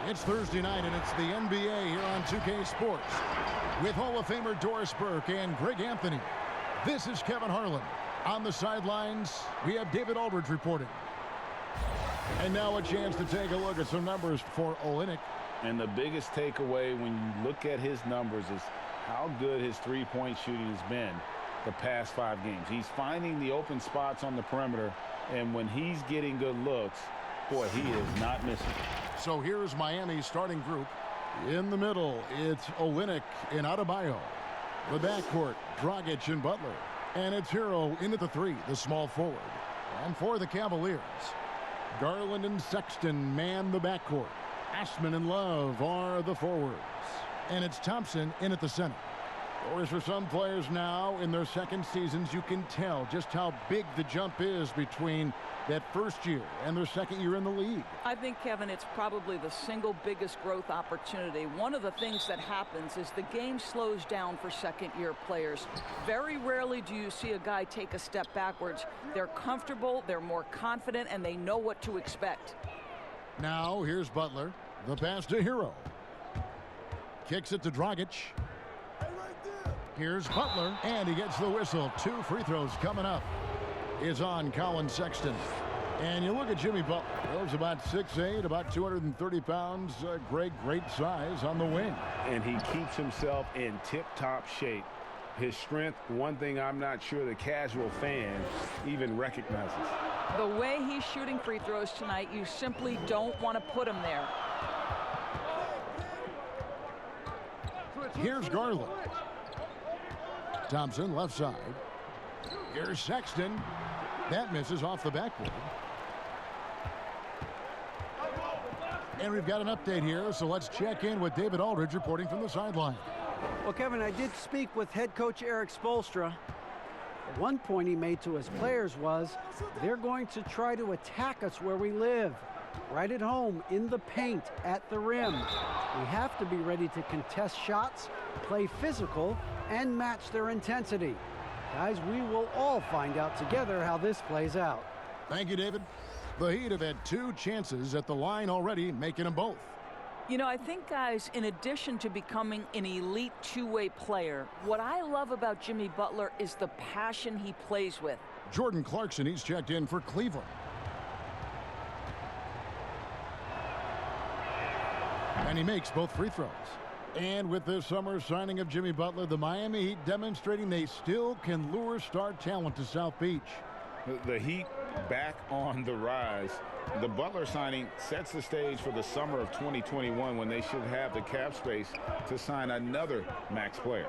It's Thursday night, and it's the NBA here on 2K Sports. With Hall of Famer Doris Burke and Greg Anthony, this is Kevin Harlan. On the sidelines, we have David Aldridge reporting. And now a chance to take a look at some numbers for Olynyk. And the biggest takeaway when you look at his numbers is how good his three-point shooting has been the past 5 games. He's finding the open spots on the perimeter, and when he's getting good looks, boy, he is not missing. So here's Miami's starting group. In the middle, it's Olynyk and Adebayo. The backcourt, Dragic and Butler. And it's Hero in at the 3, the small forward. And for the Cavaliers, Garland and Sexton man the backcourt. Ashman and Love are the forwards. And it's Thompson in at the center. Whereas for some players now in their second seasons, you can tell just how big the jump is between that first year and their second year in the league. I think, Kevin, it's probably the single biggest growth opportunity. One of the things that happens is the game slows down for second-year players. Very rarely do you see a guy take a step backwards. They're comfortable, they're more confident, and they know what to expect. Now here's Butler. The pass to Hero. Kicks it to Dragic. Here's Butler, and he gets the whistle. 2 free throws coming up is on Colin Sexton. And you look at Jimmy Butler. He's about 6'8", about 230 pounds. Great size on the wing. And he keeps himself in tip-top shape. His strength, one thing I'm not sure the casual fan even recognizes. The way he's shooting free throws tonight, you simply don't want to put him there. Here's Garland. Thompson, left side. Here's Sexton. That misses off the backboard. And we've got an update here, so let's check in with David Aldridge reporting from the sideline. Well, Kevin, I did speak with head coach Eric Spoelstra. One point he made to his players was, they're going to try to attack us where we live, right at home, in the paint, at the rim. We have to be ready to contest shots, play physical, and match their intensity. Guys, we will all find out together how this plays out. Thank you, David. The Heat have had 2 chances at the line already, making them both. You know, I think, guys, in addition to becoming an elite two-way player, what I love about Jimmy Butler is the passion he plays with. Jordan Clarkson, he's checked in for Cleveland. And he makes both free throws. And with this summer signing of Jimmy Butler, the Miami Heat demonstrating they still can lure star talent to South Beach. The Heat back on the rise. The Butler signing sets the stage for the summer of 2021 when they should have the cap space to sign another max player.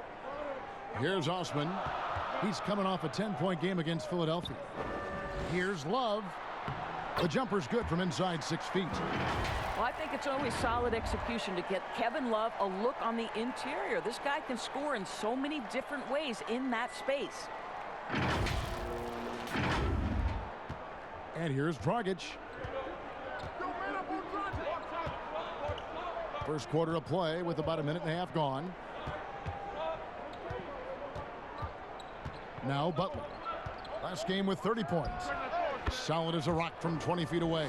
Here's Osman. He's coming off a 10-point game against Philadelphia. Here's Love. The jumper's good from inside 6 feet. Well, I think it's always solid execution to get Kevin Love a look on the interior. This guy can score in so many different ways in that space. And here's Dragic. First quarter of play with about a minute and a half gone. Now Butler. Last game with 30 points. Solid as a rock from 20 feet away.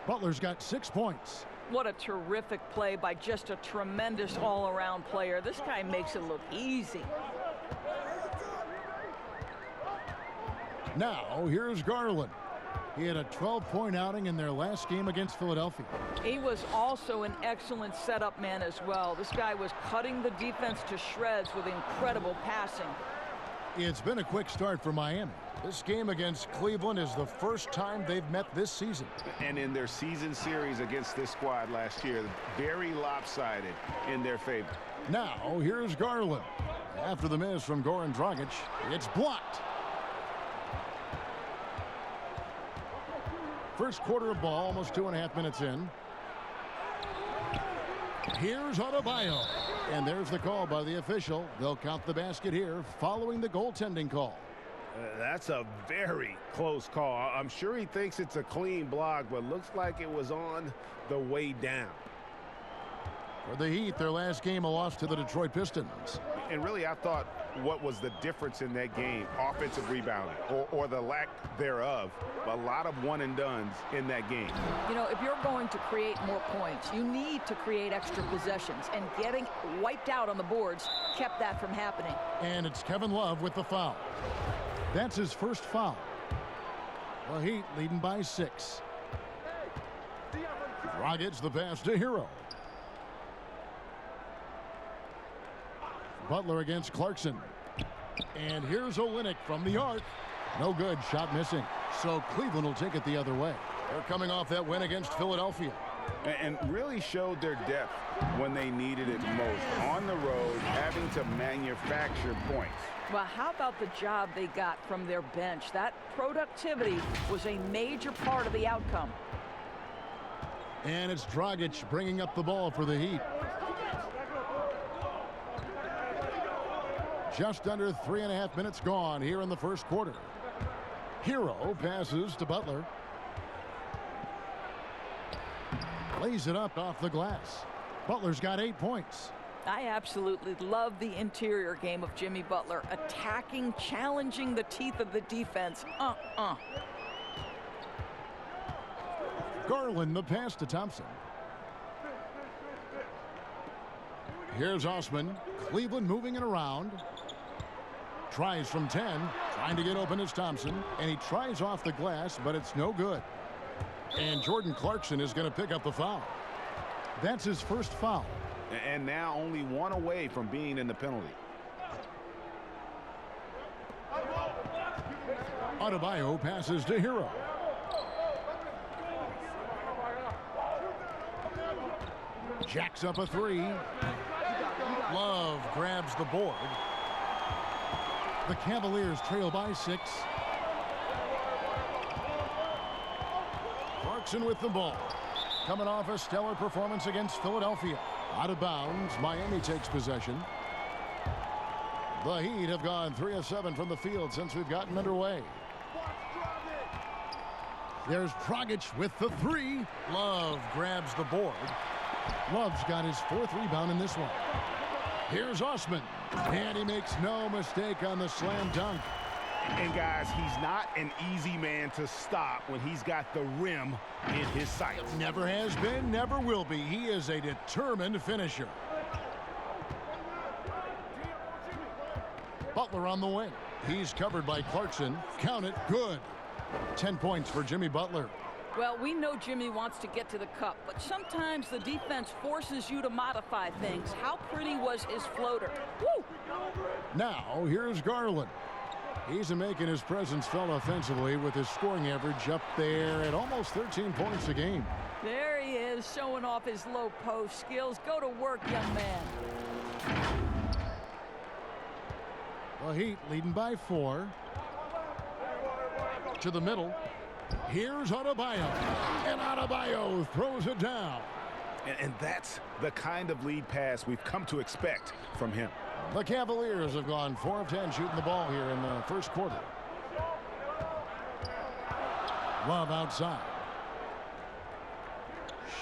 Butler's got 6 points. What a terrific play by just a tremendous all-around player. This guy makes it look easy. Now here's Garland. He had a 12-point outing in their last game against Philadelphia. He was also an excellent setup man as well. This guy was cutting the defense to shreds with incredible passing. It's been a quick start for Miami. This game against Cleveland is the first time they've met this season. And in their season series against this squad last year, very lopsided in their favor. Now here's Garland. After the miss from Goran Dragic, it's blocked. First quarter of ball, almost 2.5 minutes in. Here's Adebayo. And there's the call by the official. They'll count the basket here following the goaltending call. That's a very close call. I'm sure he thinks it's a clean block, but looks like it was on the way down. For the Heat, their last game, a loss to the Detroit Pistons. And really, I thought what was the difference in that game? Offensive rebounding or the lack thereof. A lot of one-and-dones in that game. You know, if you're going to create more points, you need to create extra possessions. And getting wiped out on the boards kept that from happening. And it's Kevin Love with the foul. That's his first foul. The Heat leading by 6. Dragic the pass to Hero. Butler against Clarkson. And here's Olynyk from the arc. No good. Shot missing. So Cleveland will take it the other way. They're coming off that win against Philadelphia. And really showed their depth when they needed it most. On the road, having to manufacture points. Well, how about the job they got from their bench? That productivity was a major part of the outcome. And it's Dragic bringing up the ball for the Heat. Just under 3.5 minutes gone here in the first quarter. Hero passes to Butler. Lays it up off the glass. Butler's got 8 points. I absolutely love the interior game of Jimmy Butler. Attacking, challenging the teeth of the defense. Garland the pass to Thompson. Here's Osman. Cleveland moving it around. Tries from 10. Trying to get open is Thompson. And he tries off the glass, but it's no good. And Jordan Clarkson is going to pick up the foul. That's his first foul. And now only one away from being in the penalty. Adebayo passes to Hero. Jacks up a 3. Love grabs the board. The Cavaliers trail by 6. Clarkson with the ball. Coming off a stellar performance against Philadelphia. Out of bounds, Miami takes possession. The Heat have gone 3 of 7 from the field since we've gotten underway. There's Dragic with the 3. Love grabs the board. Love's got his 4th rebound in this one. Here's Osman. And he makes no mistake on the slam dunk. And guys, he's not an easy man to stop when he's got the rim in his sights. Never has been, never will be. He is a determined finisher. Butler on the wing. He's covered by Clarkson. Count it, good. 10 points for Jimmy Butler. Well, we know Jimmy wants to get to the cup, but sometimes the defense forces you to modify things. How pretty was his floater? Woo! Now, here's Garland. He's making his presence felt offensively with his scoring average up there at almost 13 points a game. There he is, showing off his low post skills. Go to work, young man. The Heat leading by 4. To the middle. Here's Adebayo. And Adebayo throws it down. And that's the kind of lead pass we've come to expect from him. The Cavaliers have gone 4 of 10 shooting the ball here in the first quarter. Love outside.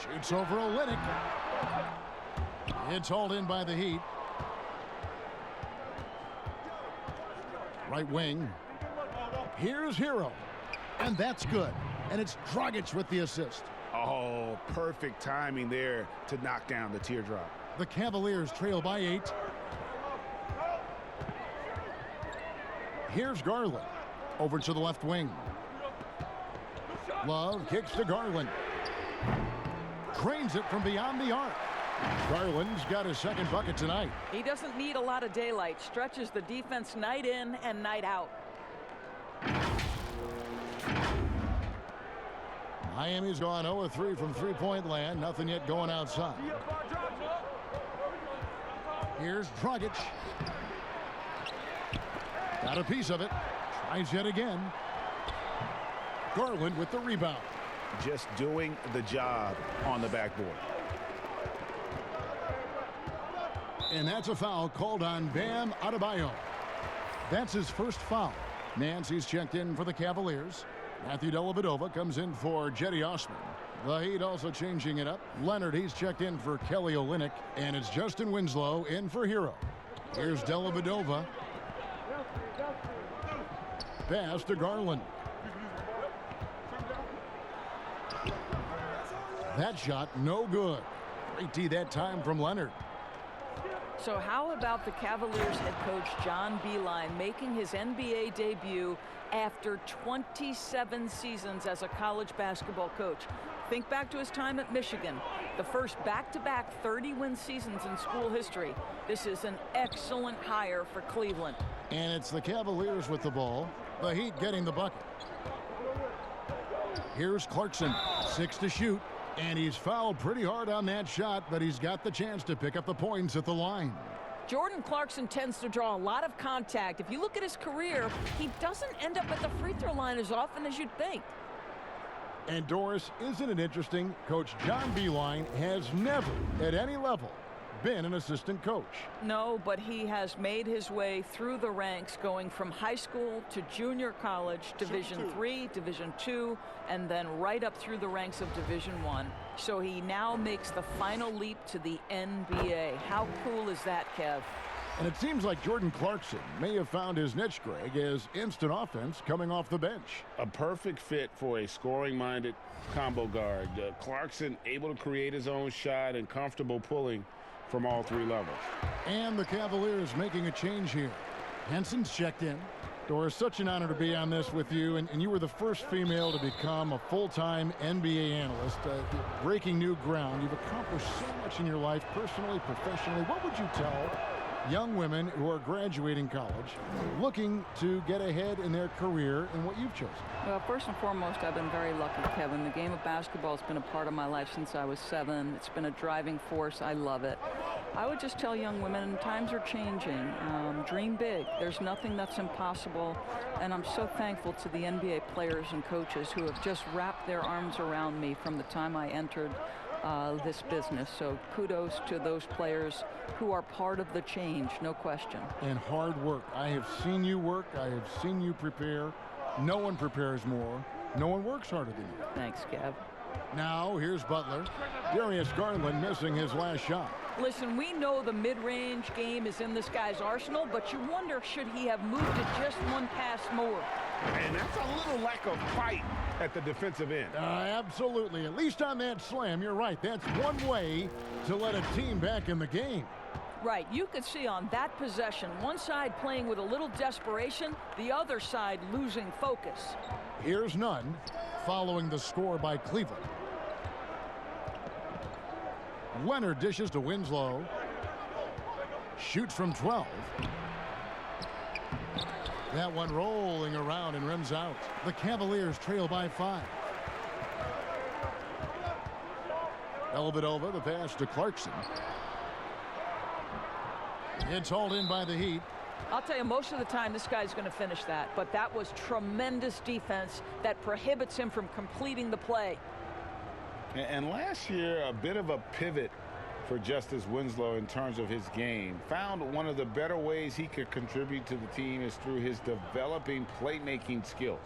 Shoots over Olynyk. It's hauled in by the Heat. Right wing. Here's Hero. And that's good. And it's Dragic with the assist. Oh, perfect timing there to knock down the teardrop. The Cavaliers trail by 8. Here's Garland. Over to the left wing. Love kicks to Garland. Drains it from beyond the arc. Garland's got his 2nd bucket tonight. He doesn't need a lot of daylight. Stretches the defense night in and night out. Miami's gone 0 of 3 from three-point land. Nothing yet going outside. Here's Dragic. Got a piece of it. Tries yet again. Garland with the rebound. Just doing the job on the backboard. And that's a foul called on Bam Adebayo. That's his first foul. Nancy's checked in for the Cavaliers. Matthew Dellavedova comes in for Jetty Osman. The Heat also changing it up. Leonard, he's checked in for Kelly Olynyk, and it's Justin Winslow in for Hero. Here's Dellavedova. Pass to Garland. That shot no good. Great D that time from Leonard. So how about the Cavaliers head coach John Beilein making his NBA debut after 27 seasons as a college basketball coach? Think back to his time at Michigan, the first back-to-back 30-win seasons in school history. This is an excellent hire for Cleveland. And it's the Cavaliers with the ball. The Heat getting the bucket. Here's Clarkson, 6 to shoot. And he's fouled pretty hard on that shot, but he's got the chance to pick up the points at the line. Jordan Clarkson tends to draw a lot of contact. If you look at his career, he doesn't end up at the free throw line as often as you'd think. And Doris, isn't it interesting? Coach John Beilein has never, at any level, been an assistant coach. No, but he has made his way through the ranks, going from high school to junior college, Division III, Division II, and then right up through the ranks of Division I. So he now makes the final leap to the NBA. How cool is that, Kev? And it seems like Jordan Clarkson may have found his niche, Greg, as instant offense coming off the bench. A perfect fit for a scoring-minded combo guard. Clarkson able to create his own shot and comfortable pulling from all three levels. And the Cavaliers making a change here. Henson's checked in. Doris, such an honor to be on this with you, and you were the first female to become a full-time NBA analyst, breaking new ground. You've accomplished so much in your life, personally, professionally. What would you tell young women who are graduating college, looking to get ahead in their career in what you've chosen? Well, first and foremost, I've been very lucky, Kevin. The game of basketball has been a part of my life since I was 7. It's been a driving force. I love it. I would just tell young women, times are changing. Dream big. There's nothing that's impossible. And I'm so thankful to the NBA players and coaches who have just wrapped their arms around me from the time I entered this business. So kudos to those players who are part of the change, no question. And hard work. I have seen you work. I have seen you prepare. No one prepares more. No one works harder than you. Thanks, Kev. Now, here's Butler. Darius Garland missing his last shot. Listen, we know the mid-range game is in this guy's arsenal, but you wonder, should he have moved it just one pass more? And that's a little lack of fight at the defensive end. Absolutely. At least on that slam, you're right. That's one way to let a team back in the game. Right. You could see on that possession, one side playing with a little desperation, the other side losing focus. Here's Nunn following the score by Cleveland. Leonard dishes to Winslow. Shoots from 12. That one rolling around and rims out. The Cavaliers trail by 5. Dellavedova, the pass to Clarkson. It's hauled in by the Heat. I'll tell you, most of the time this guy's going to finish that, but that was tremendous defense that prohibits him from completing the play. And last year, a bit of a pivot for Justice Winslow in terms of his game. Found one of the better ways he could contribute to the team is through his developing playmaking skills.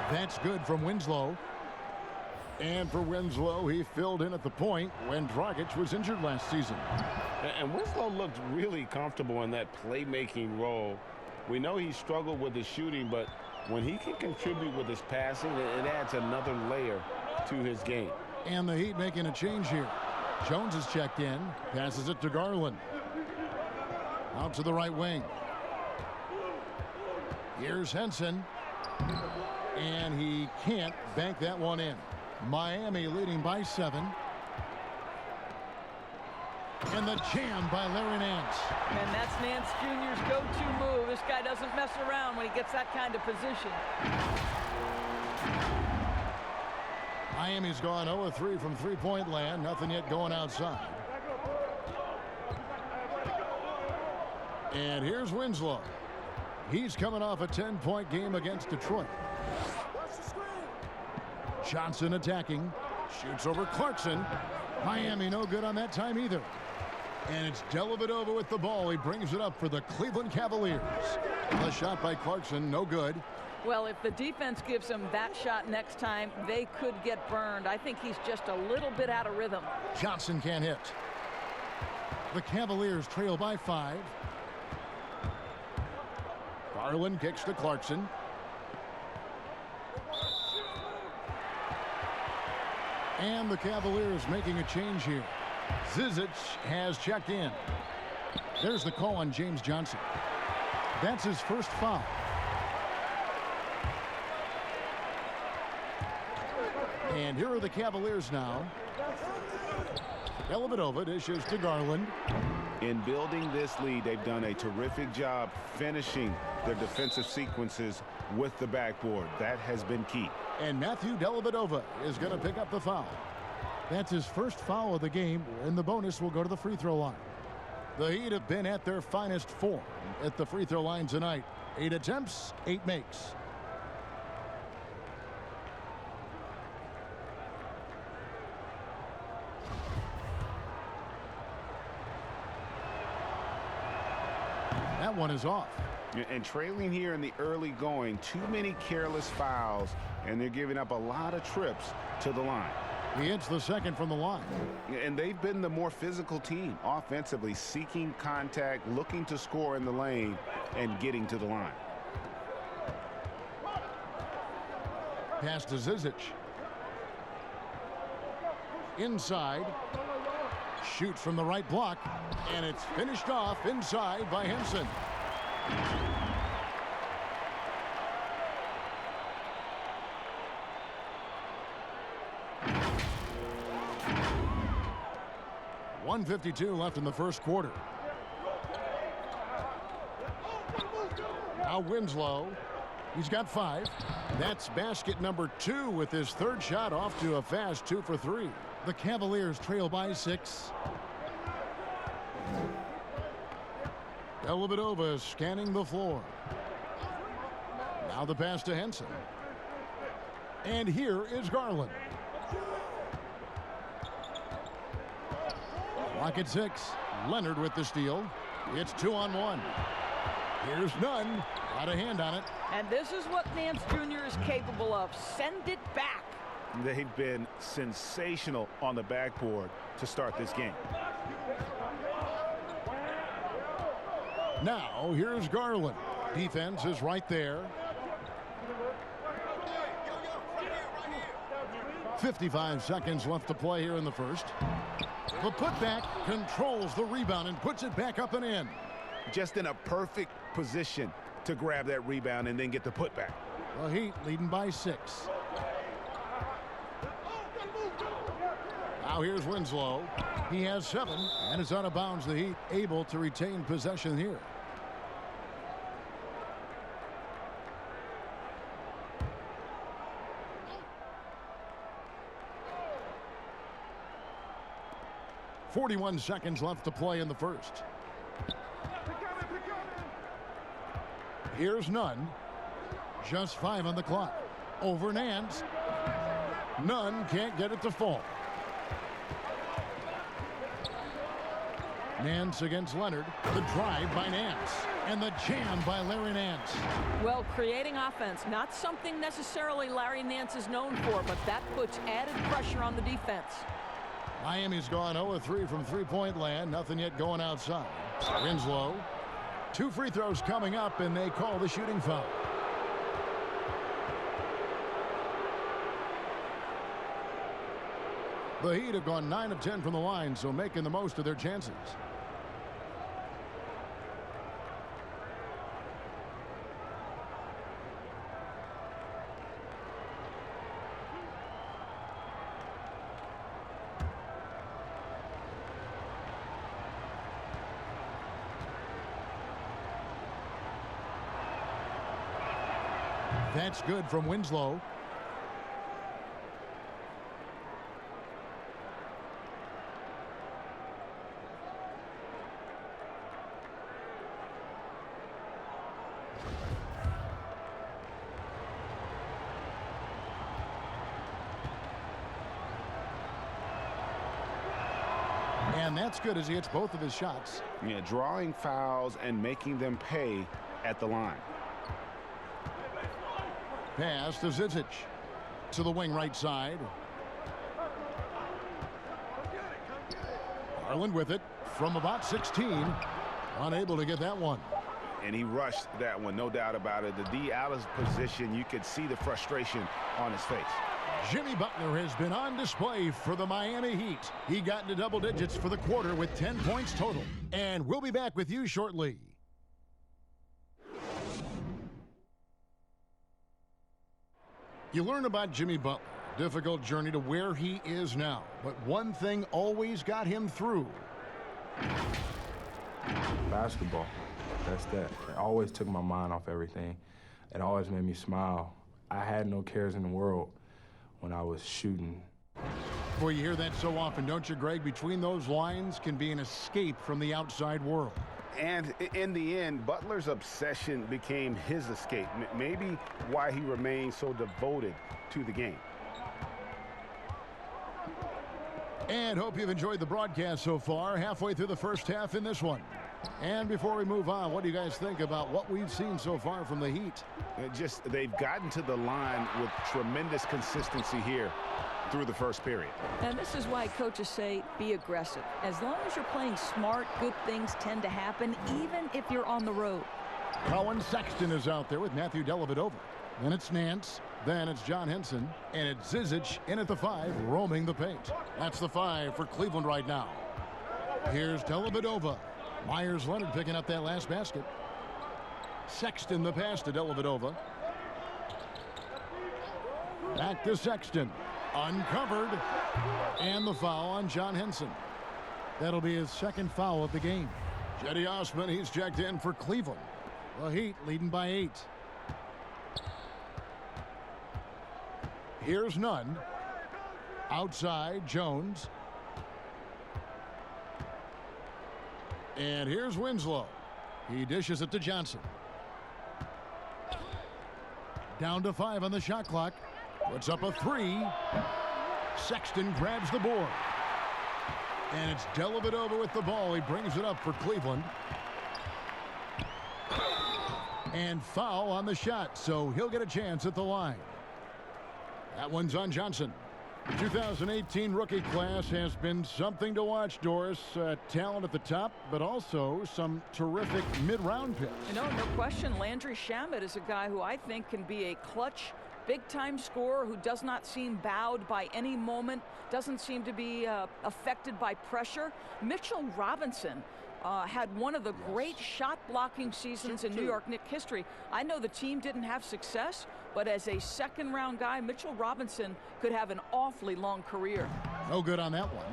That's good from Winslow. And for Winslow, he filled in at the point when Dragic was injured last season. And Winslow looked really comfortable in that playmaking role. We know he struggled with his shooting, but when he can contribute with his passing, it adds another layer to his game. And the Heat making a change here. Jones is checked in, passes it to Garland. Out to the right wing. Here's Henson. And he can't bank that one in. Miami leading by 7. And the jam by Larry Nance. And that's Nance Jr.'s go-to move. This guy doesn't mess around when he gets that kind of position. Miami's gone 0-3 from three-point land. Nothing yet going outside. And here's Winslow. He's coming off a 10-point game against Detroit. Johnson attacking. Shoots over Clarkson. Miami no good on that time either. And it's Dellavedova with the ball. He brings it up for the Cleveland Cavaliers. The shot by Clarkson, no good. Well, if the defense gives him that shot next time, they could get burned. I think he's just a little bit out of rhythm. Johnson can't hit. The Cavaliers trail by 5. Garland kicks to Clarkson. And the Cavaliers making a change here. Zizic has checked in. There's the call on James Johnson. That's his first foul. And here are the Cavaliers now. Dellavedova dishes to Garland. In building this lead, they've done a terrific job finishing their defensive sequences with the backboard. That has been key. And Matthew Dellavedova is going to pick up the foul. That's his first foul of the game, and the bonus will go to the free throw line. The Heat have been at their finest form at the free throw line tonight. 8 attempts, 8 makes. That one is off. And trailing here in the early going, too many careless fouls, and they're giving up a lot of trips to the line. He hits the second from the line. And they've been the more physical team offensively, seeking contact, looking to score in the lane, and getting to the line. Pass to Zizic. Inside. Shoots from the right block. And it's finished off inside by Henson. .152 left in the first quarter. Now Winslow. He's got 5. That's basket number 2 with his third shot off to a fast 2 for 3. The Cavaliers trail by 6. Dellavedova is scanning the floor. Now the pass to Henson. And here is Garland. Clock at 6. Leonard with the steal. It's 2-on-1. Here's Nunn. Got a hand on it. And this is what Nance Jr. is capable of. Send it back. They've been sensational on the backboard to start this game. Now here's Garland. Defense is right there. 55 seconds left to play here in the first. The putback controls the rebound and puts it back up and in. Just in a perfect position to grab that rebound and then get the putback. The Heat leading by 6. Now here's Winslow. He has 7 and is out of bounds. The Heat able to retain possession here. .41 seconds left to play in the first. Here's Nunn. Just 5 on the clock. Over Nance. Nunn can't get it to fall. Nance against Leonard. The drive by Nance. And the jam by Larry Nance. Well, creating offense, not something necessarily Larry Nance is known for, but that puts added pressure on the defense. Miami's gone 0-3 from three-point land. Nothing yet going outside. Winslow. 2 free throws coming up, and they call the shooting foul. The Heat have gone 9 of 10 from the line, so making the most of their chances. That's good from Winslow. And that's good as he hits both of his shots. Yeah, drawing fouls and making them pay at the line. Pass to Zizic. To the wing right side. Garland with it from about 16. Unable to get that one. And he rushed that one, no doubt about it. The D out of position, you could see the frustration on his face. Jimmy Butler has been on display for the Miami Heat. He got into double digits for the quarter with 10 points total. And we'll be back with you shortly. You learn about Jimmy Butler. Difficult journey to where he is now. But one thing always got him through. Basketball. That's that. It always took my mind off everything. It always made me smile. I had no cares in the world when I was shooting. Boy, you hear that so often, don't you, Greg? Between those lines can be an escape from the outside world. And in the end, Butler's obsession became his escape. Maybe why he remained so devoted to the game. And hope you've enjoyed the broadcast so far. Halfway through the first half in this one. And before we move on, what do you guys think about what we've seen so far from the Heat? They've gotten to the line with tremendous consistency here through the first period. And this is why coaches say be aggressive. As long as you're playing smart, good things tend to happen, even if you're on the road. Colin Sexton is out there with Matthew Dellavedova. Then it's Nance. Then it's John Henson. And it's Zizic in at the 5, roaming the paint. That's the 5 for Cleveland right now. Here's Dellavedova. Myers Leonard picking up that last basket. Sexton the pass to Dellavedova. Back to Sexton. Uncovered. And the foul on John Henson. That'll be his second foul of the game. Cedi Osman, he's checked in for Cleveland. The Heat leading by 8. Here's Nunn. Outside, Jones. And here's Winslow. He dishes it to Johnson. Down to 5 on the shot clock. Puts up a 3. Sexton grabs the board. And it's Dellavedova with the ball. He brings it up for Cleveland. And foul on the shot, so he'll get a chance at the line. That one's on Johnson. 2018 rookie class has been something to watch, Doris. Talent at the top, but also some terrific mid-round picks. No question. Landry Shamet is a guy who I think can be a clutch, big-time scorer who does not seem bowed by any moment, doesn't seem to be affected by pressure. Mitchell Robinson had one of the great shot-blocking seasons in New York Knicks history. I know the team didn't have success, but as a second-round guy, Mitchell Robinson could have an awfully long career. No good on that one.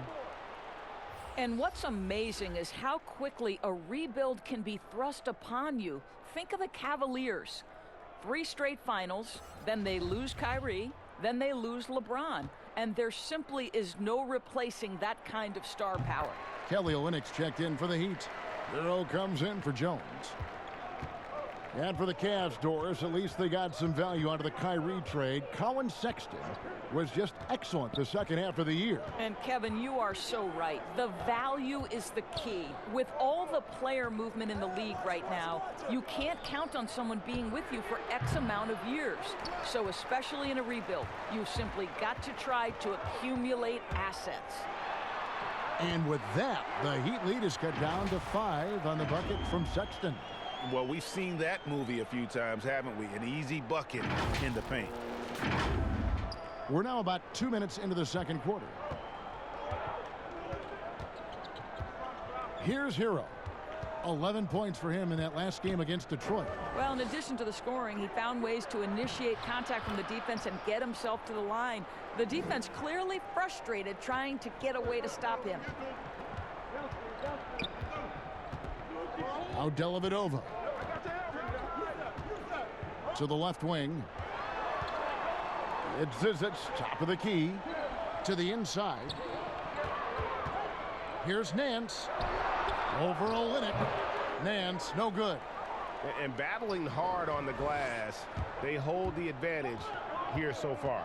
And what's amazing is how quickly a rebuild can be thrust upon you. Think of the Cavaliers. 3 straight finals, then they lose Kyrie, then they lose LeBron. And there simply is no replacing that kind of star power. Kelly Olynyk's checked in for the Heat. Euro comes in for Jones. And for the Cavs, Doris, at least they got some value out of the Kyrie trade. Colin Sexton was just excellent the second half of the year. And Kevin, you are so right. The value is the key. With all the player movement in the league right now, you can't count on someone being with you for X amount of years. So especially in a rebuild, you simply got to try to accumulate assets. And with that, the Heat lead is cut down to 5 on the bucket from Sexton. Well, we've seen that movie a few times, haven't we? An easy bucket in the paint. We're now about 2 minutes into the second quarter. Here's Hero. 11 points for him in that last game against Detroit. Well, in addition to the scoring, he found ways to initiate contact from the defense and get himself to the line. The defense clearly frustrated, trying to get a way to stop him. Now Dellavedova. To the left wing. It's Zizic, top of the key. To the inside. Here's Nance. Over Olynyk. Nance, no good. And battling hard on the glass, they hold the advantage here so far.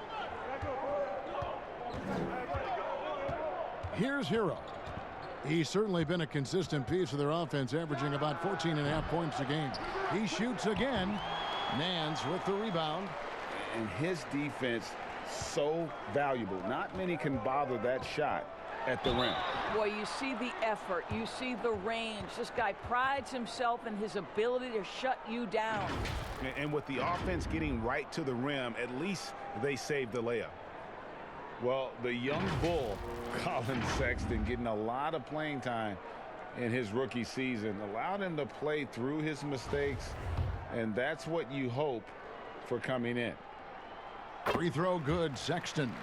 Here's Hero. He's certainly been a consistent piece of their offense, averaging about 14.5 points a game. He shoots again. Nance with the rebound. And his defense so valuable. Not many can bother that shot at the rim. Boy, you see the effort. You see the range. This guy prides himself in his ability to shut you down. And with the offense getting right to the rim, at least they saved the layup. Well, the young bull, Colin Sexton, getting a lot of playing time in his rookie season, allowed him to play through his mistakes, and that's what you hope for coming in. Free throw good, Sexton.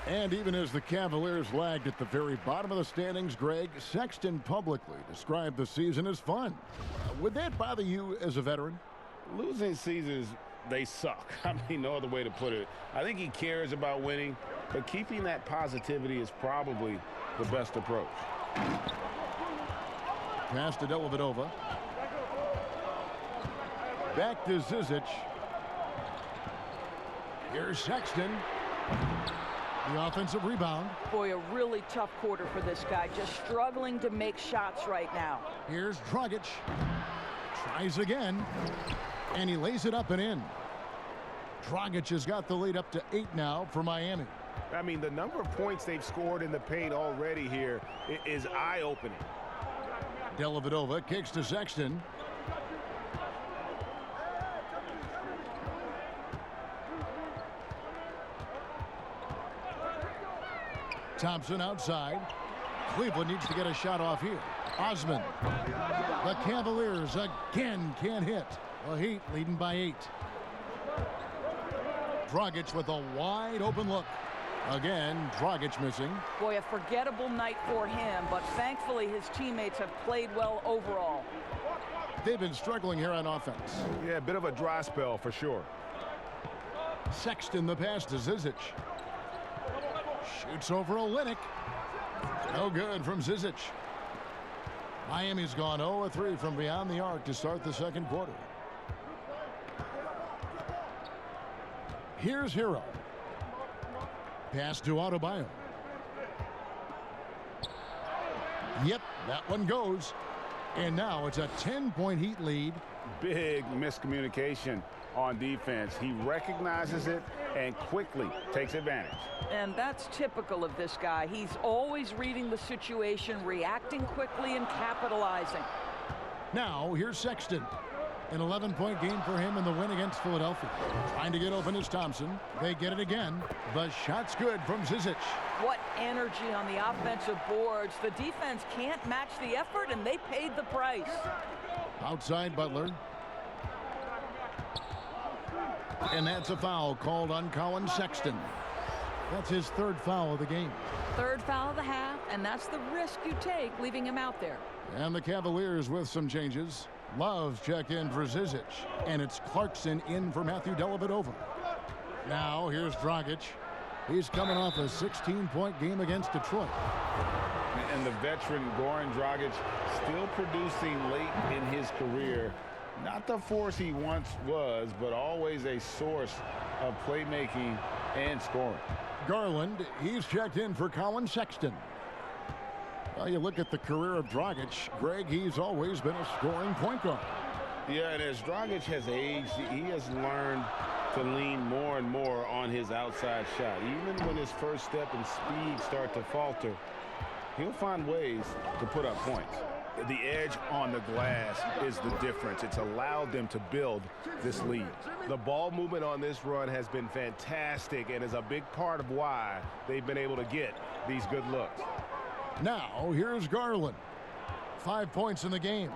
And even as the Cavaliers lagged at the very bottom of the standings, Greg, Sexton publicly described the season as fun. Would that bother you as a veteran? Losing seasons, they suck. I mean, no other way to put it. I think he cares about winning, but keeping that positivity is probably the best approach. Pass to Dellavedova. Back to Zizic. Here's Sexton. The offensive rebound. Boy, a really tough quarter for this guy. Just struggling to make shots right now. Here's Dragic. Tries again. And he lays it up and in. Dragic has got the lead up to 8 now for Miami. I mean, the number of points they've scored in the paint already here is eye-opening. Dellavedova kicks to Sexton. Thompson outside. Cleveland needs to get a shot off here. Osman. The Cavaliers again can't hit. The Heat leading by 8. Dragic with a wide open look. Again, Dragic missing. Boy, a forgettable night for him, but thankfully his teammates have played well overall. They've been struggling here on offense. Yeah, a bit of a dry spell for sure. Sexton the pass to Zizic. Shoots over Olynyk. No good from Zizic. Miami's gone 0-3 from beyond the arc to start the second quarter. Here's Hero. Pass to Adebayo. Yep, that one goes. And now it's a 10-point Heat lead. Big miscommunication on defense. He recognizes it and quickly takes advantage. And that's typical of this guy. He's always reading the situation, reacting quickly, and capitalizing. Now, here's Sexton. An 11-point game for him in the win against Philadelphia. Trying to get open is Thompson. They get it again. The shot's good from Zizic. What energy on the offensive boards. The defense can't match the effort, and they paid the price. Outside Butler. And that's a foul called on Colin Sexton. That's his 3rd foul of the game. 3rd foul of the half, and that's the risk you take leaving him out there. And the Cavaliers with some changes. Love's check in for Zizic, and it's Clarkson in for Matthew Dellavedova. Now here's Dragic. He's coming off a 16-point game against Detroit. And the veteran Goran Dragic still producing late in his career. Not the force he once was, but always a source of playmaking and scoring. Garland, he's checked in for Colin Sexton. Well, you look at the career of Dragic, Greg, he's always been a scoring point guard. Yeah, and as Dragic has aged, he has learned to lean more and more on his outside shot. Even when his first step and speed start to falter, he'll find ways to put up points. The edge on the glass is the difference. It's allowed them to build this lead. The ball movement on this run has been fantastic and is a big part of why they've been able to get these good looks. Now, here's Garland. 5 points in the game.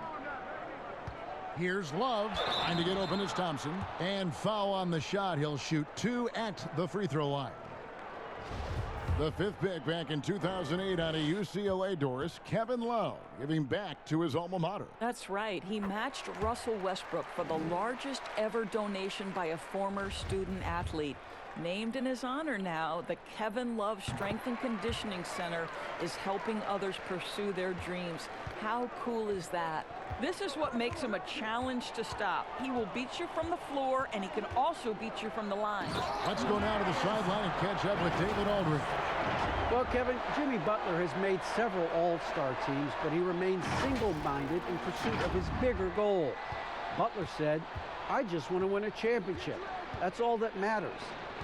Here's Love. Trying to get open is Thompson. And foul on the shot. He'll shoot 2 at the free throw line. The 5th pick back in 2008 out of UCLA, Doris, Kevin Love, giving back to his alma mater. That's right. He matched Russell Westbrook for the largest ever donation by a former student athlete. Named in his honor now, the Kevin Love Strength and Conditioning Center is helping others pursue their dreams. How cool is that? This is what makes him a challenge to stop. He will beat you from the floor, and he can also beat you from the line. Let's go now to the sideline and catch up with David Aldridge. Well, Kevin, Jimmy Butler has made several all-star teams, but he remains single-minded in pursuit of his bigger goal. Butler said, "I just want to win a championship. That's all that matters.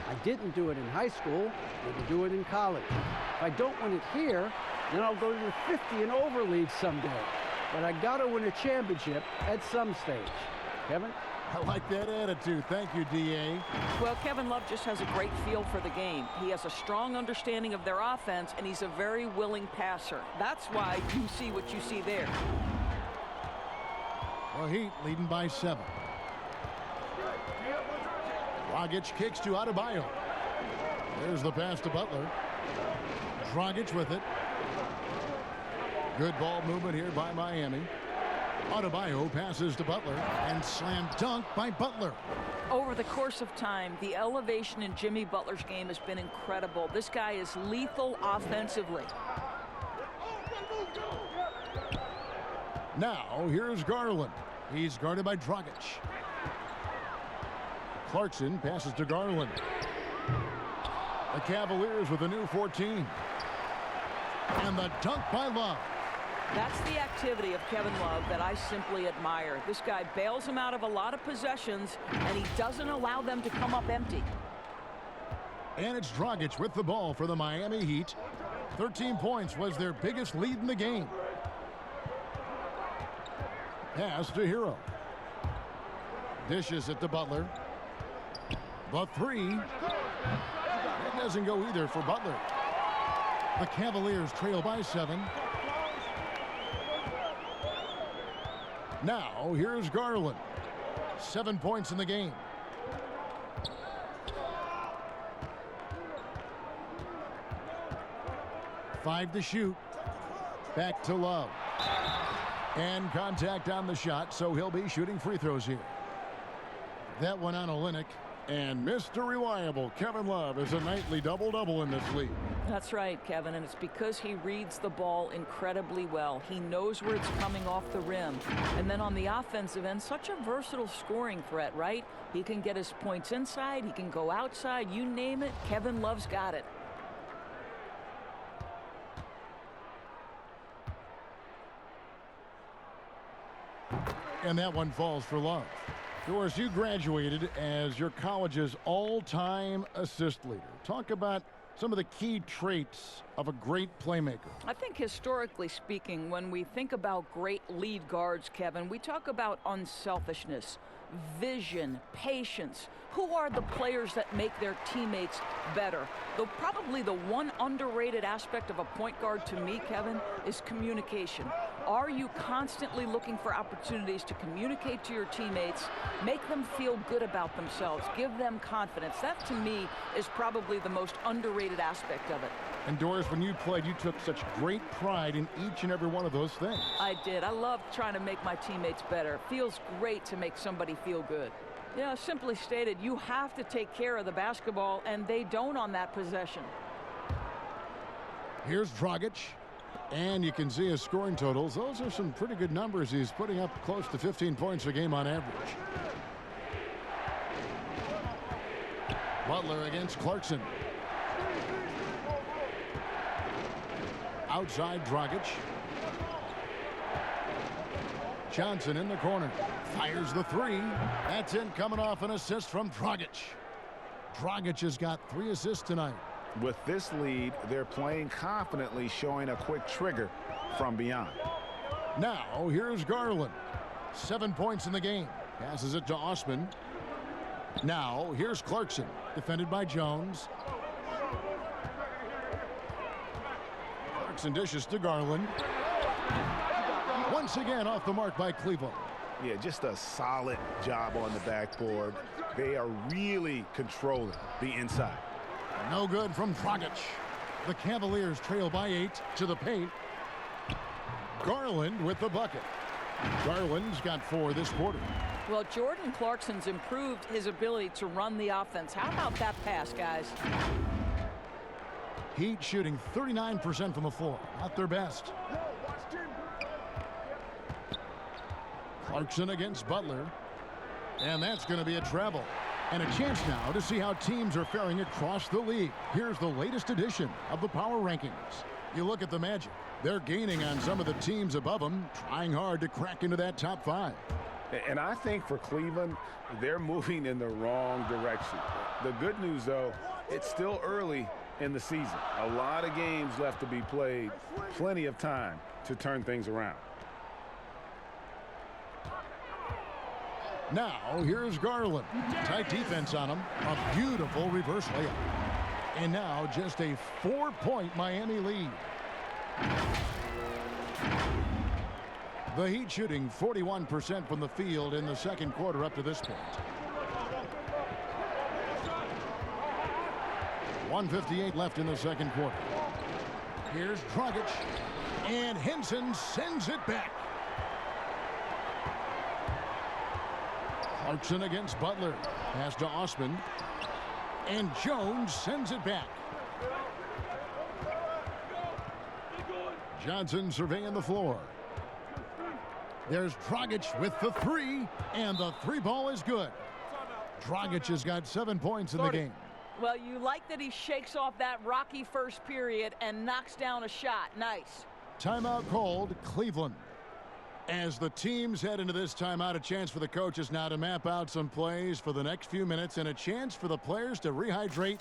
I didn't do it in high school, didn't do it in college. If I don't win it here, then I'll go to the 50 and over league someday. But I got to win a championship at some stage." Kevin? I like that attitude. Thank you, D.A. Well, Kevin Love just has a great feel for the game. He has a strong understanding of their offense, and he's a very willing passer. That's why you see what you see there. The Heat leading by 7. Dragic kicks to Adebayo. There's the pass to Butler. Dragic with it. Good ball movement here by Miami. Adebayo passes to Butler and slam dunk by Butler. Over the course of time, the elevation in Jimmy Butler's game has been incredible. This guy is lethal offensively. Now, here's Garland. He's guarded by Dragic. Clarkson passes to Garland. The Cavaliers with a new 14. And the dunk by Love. That's the activity of Kevin Love that I simply admire. This guy bails him out of a lot of possessions, and he doesn't allow them to come up empty. And it's Dragic with the ball for the Miami Heat. 13 points was their biggest lead in the game. Pass to Hero. Dishes it to Butler. The three. It doesn't go either for Butler. The Cavaliers trail by 7. Now, here's Garland. 7 points in the game. Five to shoot. Back to Love. And contact on the shot, so he'll be shooting free throws here. That one on Olynyk. And Mr. Reliable, Kevin Love, is a nightly double-double in this league. That's right, Kevin, and it's because he reads the ball incredibly well. He knows where it's coming off the rim. And then on the offensive end, such a versatile scoring threat, right? He can get his points inside, he can go outside, you name it, Kevin Love's got it. And that one falls for Love. Doris, you graduated as your college's all-time assist leader. Talk about some of the key traits of a great playmaker. I think historically speaking, when we think about great lead guards, Kevin, we talk about unselfishness, vision, patience. Who are the players that make their teammates better? Though probably the one underrated aspect of a point guard to me, Kevin, is communication. Are you constantly looking for opportunities to communicate to your teammates, make them feel good about themselves, give them confidence? That, to me, is probably the most underrated aspect of it. And Doris, when you played, you took such great pride in each and every one of those things. I did. I love trying to make my teammates better. It feels great to make somebody feel good. Yeah, simply stated, you have to take care of the basketball, and they don't on that possession. Here's Dragic. And you can see his scoring totals. Those are some pretty good numbers. He's putting up close to 15 points a game on average. Butler against Clarkson. Outside Dragic. Johnson in the corner. Fires the three. That's in, coming off an assist from Dragic. Dragic has got 3 assists tonight. With this lead, they're playing confidently, showing a quick trigger from beyond. Now, here's Garland. 7 points in the game. Passes it to Osman. Now, here's Clarkson. Defended by Jones. Clarkson dishes to Garland. Once again, off the mark by Cleveland. Yeah, just a solid job on the backboard. They are really controlling the inside. No good from Dragic. The Cavaliers trail by 8 to the paint. Garland with the bucket. Garland's got 4 this quarter. Well, Jordan Clarkson's improved his ability to run the offense. How about that pass, guys? Heat shooting 39% from the floor. Not their best. Clarkson against Butler. And that's going to be a travel. And a chance now to see how teams are faring across the league. Here's the latest edition of the Power Rankings. You look at the Magic. They're gaining on some of the teams above them, trying hard to crack into that top 5. And I think for Cleveland, they're moving in the wrong direction. The good news, though, it's still early in the season. A lot of games left to be played, plenty of time to turn things around. Now, here's Garland. Tight defense on him. A beautiful reverse layup. And now just a 4-point Miami lead. The Heat shooting 41% from the field in the second quarter up to this point. 1:58 left in the second quarter. Here's Dragic. And Henson sends it back. Clarkson against Butler. Pass to Osman. And Jones sends it back. Johnson surveying the floor. There's Dragic with the 3, and the 3 ball is good. Dragic has got 7 points in the game. Well, you like that he shakes off that rocky first period and knocks down a shot. Nice. Timeout called, Cleveland. As the teams head into this timeout, a chance for the coaches now to map out some plays for the next few minutes and a chance for the players to rehydrate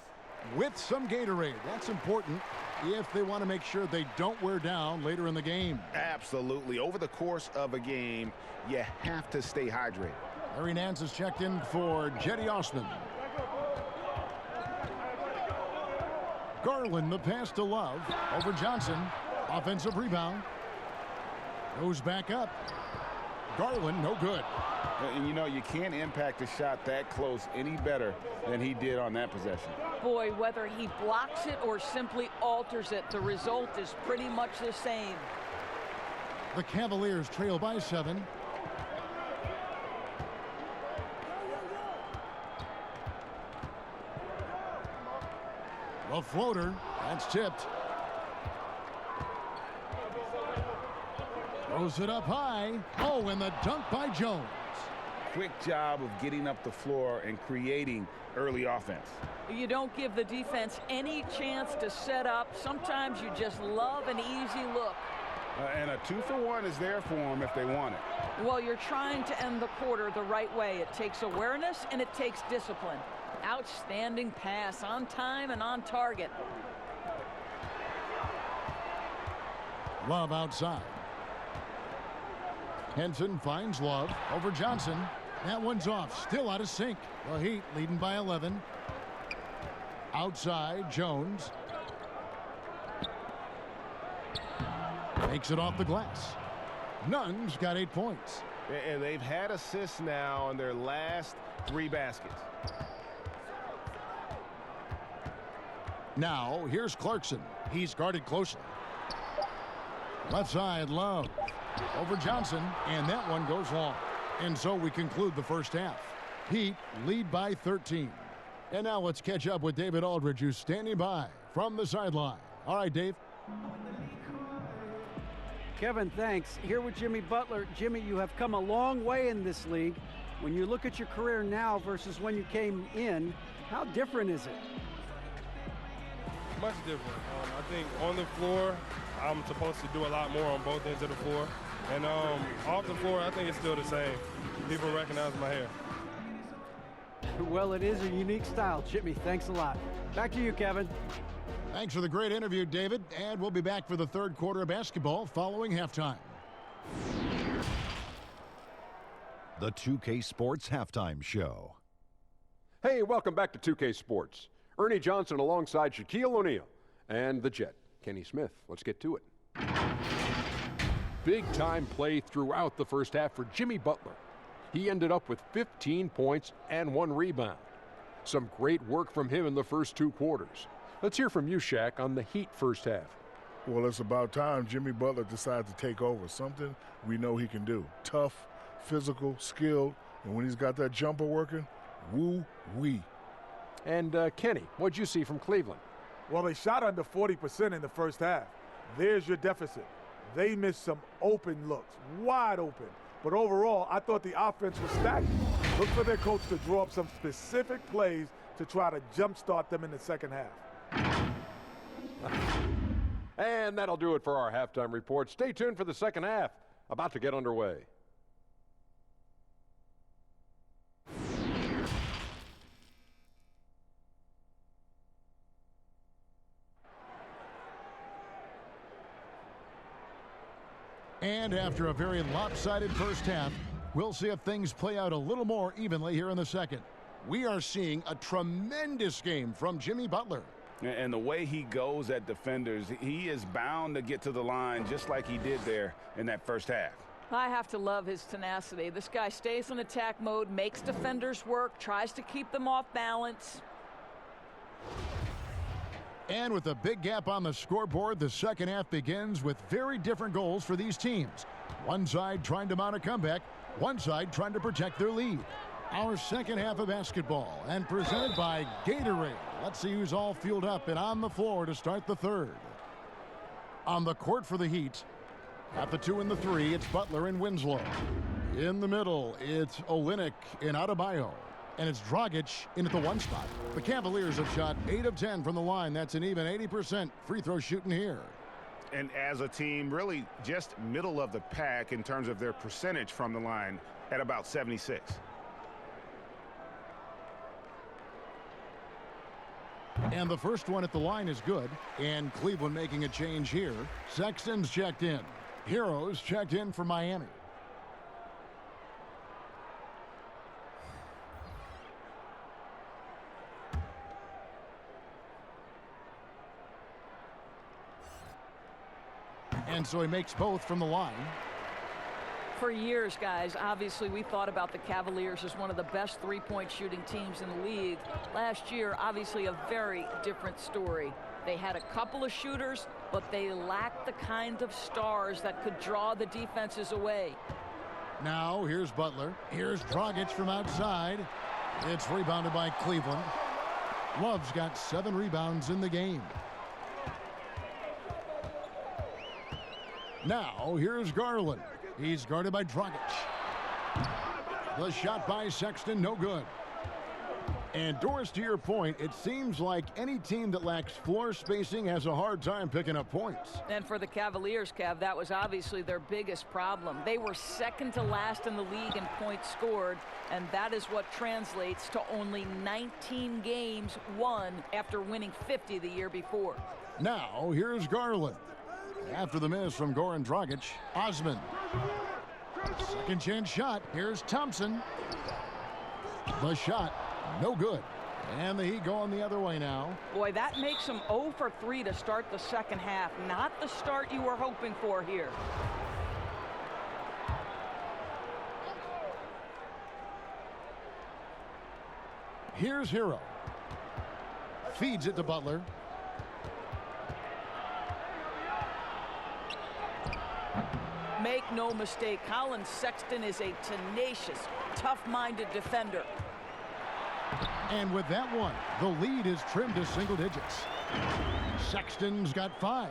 with some Gatorade. That's important if they want to make sure they don't wear down later in the game. Absolutely. Over the course of a game, you have to stay hydrated. Larry Nance is checked in for Jetty Osman. Garland, the pass to Love over Johnson. Offensive rebound. Goes back up. Garland, no good. And you know, you can't impact a shot that close any better than he did on that possession. Boy, whether he blocks it or simply alters it, the result is pretty much the same. The Cavaliers trail by 7. The floater, that's tipped. Throws it up high. Oh, and the dunk by Jones. Quick job of getting up the floor and creating early offense. You don't give the defense any chance to set up. Sometimes you just love an easy look. And a 2-for-1 is there for them if they want it. Well, you're trying to end the quarter the right way. It takes awareness and it takes discipline. Outstanding pass, on time and on target. Love outside. Henson finds Love over Johnson. That one's off, still out of sync. The Heat leading by 11. Outside, Jones. Takes it off the glass. Nunn's got 8 points. And they've had assists now on their last 3 baskets. Now, here's Clarkson. He's guarded closely. Left side, Love over Johnson, and that one goes long. And so we conclude the first half. Heat lead by 13. And now let's catch up with David Aldridge, who's standing by from the sideline. All right, Dave. Kevin, thanks. Here with Jimmy Butler. Jimmy, you have come a long way in this league. When you look at your career now versus when you came in, how different is it? Much different. I think on the floor, I'm supposed to do a lot more on both ends of the floor. And off the floor, I think it's still the same. People recognize my hair. Well, it is a unique style, Jimmy. Thanks a lot. Back to you, Kevin. Thanks for the great interview, David. And we'll be back for the third quarter of basketball following halftime. The 2K Sports Halftime Show. Hey, welcome back to 2K Sports. Ernie Johnson alongside Shaquille O'Neal and the Jet, Kenny Smith. Let's get to it. Big-time play throughout the first half for Jimmy Butler. He ended up with 15 points and 1 rebound. Some great work from him in the first 2 quarters. Let's hear from you, Shaq, on the Heat first half. Well, it's about time Jimmy Butler decided to take over, something we know he can do. Tough, physical, skilled, and when he's got that jumper working, woo-wee. And Kenny, what'd you see from Cleveland? Well, they shot under 40% in the first half. There's your deficit. They missed some open looks, wide open. But overall, I thought the offense was stagnant. Look for their coach to draw up some specific plays to try to jumpstart them in the second half. And that'll do it for our halftime report. Stay tuned for the second half, about to get underway. And after a very lopsided first half, we'll see if things play out a little more evenly here in the second. We are seeing a tremendous game from Jimmy Butler. And the way he goes at defenders, he is bound to get to the line just like he did there in that first half. I have to love his tenacity. This guy stays in attack mode, makes defenders work, tries to keep them off balance. And with a big gap on the scoreboard, the second half begins with very different goals for these teams. One side trying to mount a comeback, one side trying to protect their lead. Our second half of basketball, and presented by Gatorade. Let's see who's all fueled up and on the floor to start the third. On the court for the Heat, at the 2 and the 3, it's Butler and Winslow. In the middle, it's Olynyk and Adebayo. And it's Dragic in at the 1 spot. The Cavaliers have shot 8 of 10 from the line. That's an even 80% free throw shooting here. And as a team, really just middle of the pack in terms of their percentage from the line at about 76. And the first one at the line is good. And Cleveland making a change here. Sexton's checked in. Heroes checked in for Miami. And so he makes both from the line. For years, guys, obviously we thought about the Cavaliers as one of the best three-point shooting teams in the league. Last year, obviously a very different story. They had a couple of shooters, but they lacked the kind of stars that could draw the defenses away. Now, here's Butler. Here's Dragic from outside. It's rebounded by Cleveland. Love's got 7 rebounds in the game. Now, here's Garland. He's guarded by Dragic. The shot by Sexton, no good. And Doris, to your point, it seems like any team that lacks floor spacing has a hard time picking up points. And for the Cavaliers, Cav, that was obviously their biggest problem. They were second to last in the league in points scored, and that is what translates to only 19 games won after winning 50 the year before. Now, here's Garland. After the miss from Goran Dragic, Osman. Second chance shot. Here's Thompson. The shot, no good. And the Heat going the other way now. Boy, that makes them 0 for 3 to start the second half. Not the start you were hoping for here. Here's Hero. Feeds it to Butler. Make no mistake, Colin Sexton is a tenacious, tough-minded defender. And with that one, the lead is trimmed to single digits. Sexton's got 5.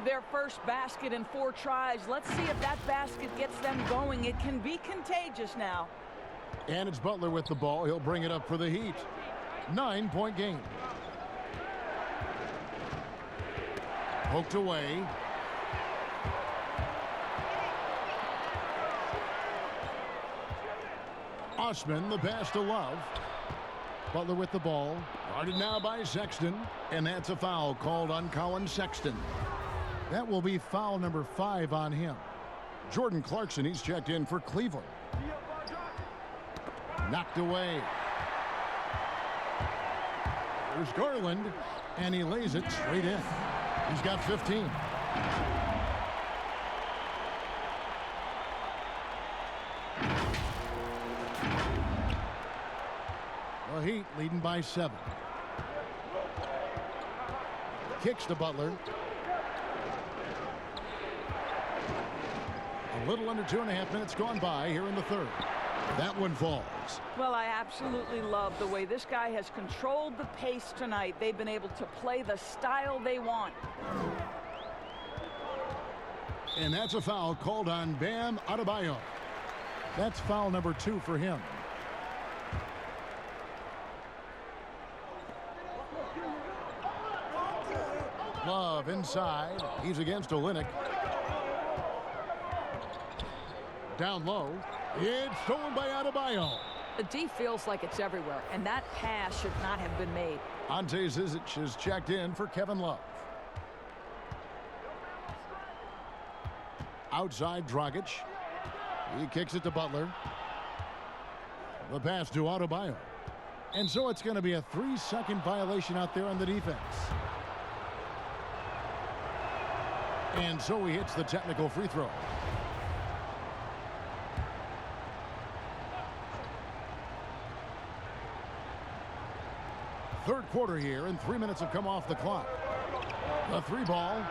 Their first basket in 4 tries. Let's see if that basket gets them going. It can be contagious now. And it's Butler with the ball. He'll bring it up for the Heat. 9-point game. Poked away. Osman, the pass to Love. Butler with the ball. Guarded now by Sexton. And that's a foul called on Colin Sexton. That will be foul number 5 on him. Jordan Clarkson, he's checked in for Cleveland. Knocked away. There's Garland. And he lays it straight in. He's got 15. The Heat leading by 7. Kicks to Butler. A little under 2.5 minutes gone by here in the third. That one falls. Well, I absolutely love the way this guy has controlled the pace tonight. They've been able to play the style they want. And that's a foul called on Bam Adebayo. That's foul number 2 for him. Love inside. He's against Olynyk. Down low. It's stolen by Adebayo. The D feels like it's everywhere, and that pass should not have been made. Ante Zizic is checked in for Kevin Love. Outside Dragic. He kicks it to Butler. The pass to Adebayo. And so it's going to be a 3-second violation out there on the defense. And so he hits the technical free throw. Third quarter here, and 3 minutes have come off the clock. The 3-ball.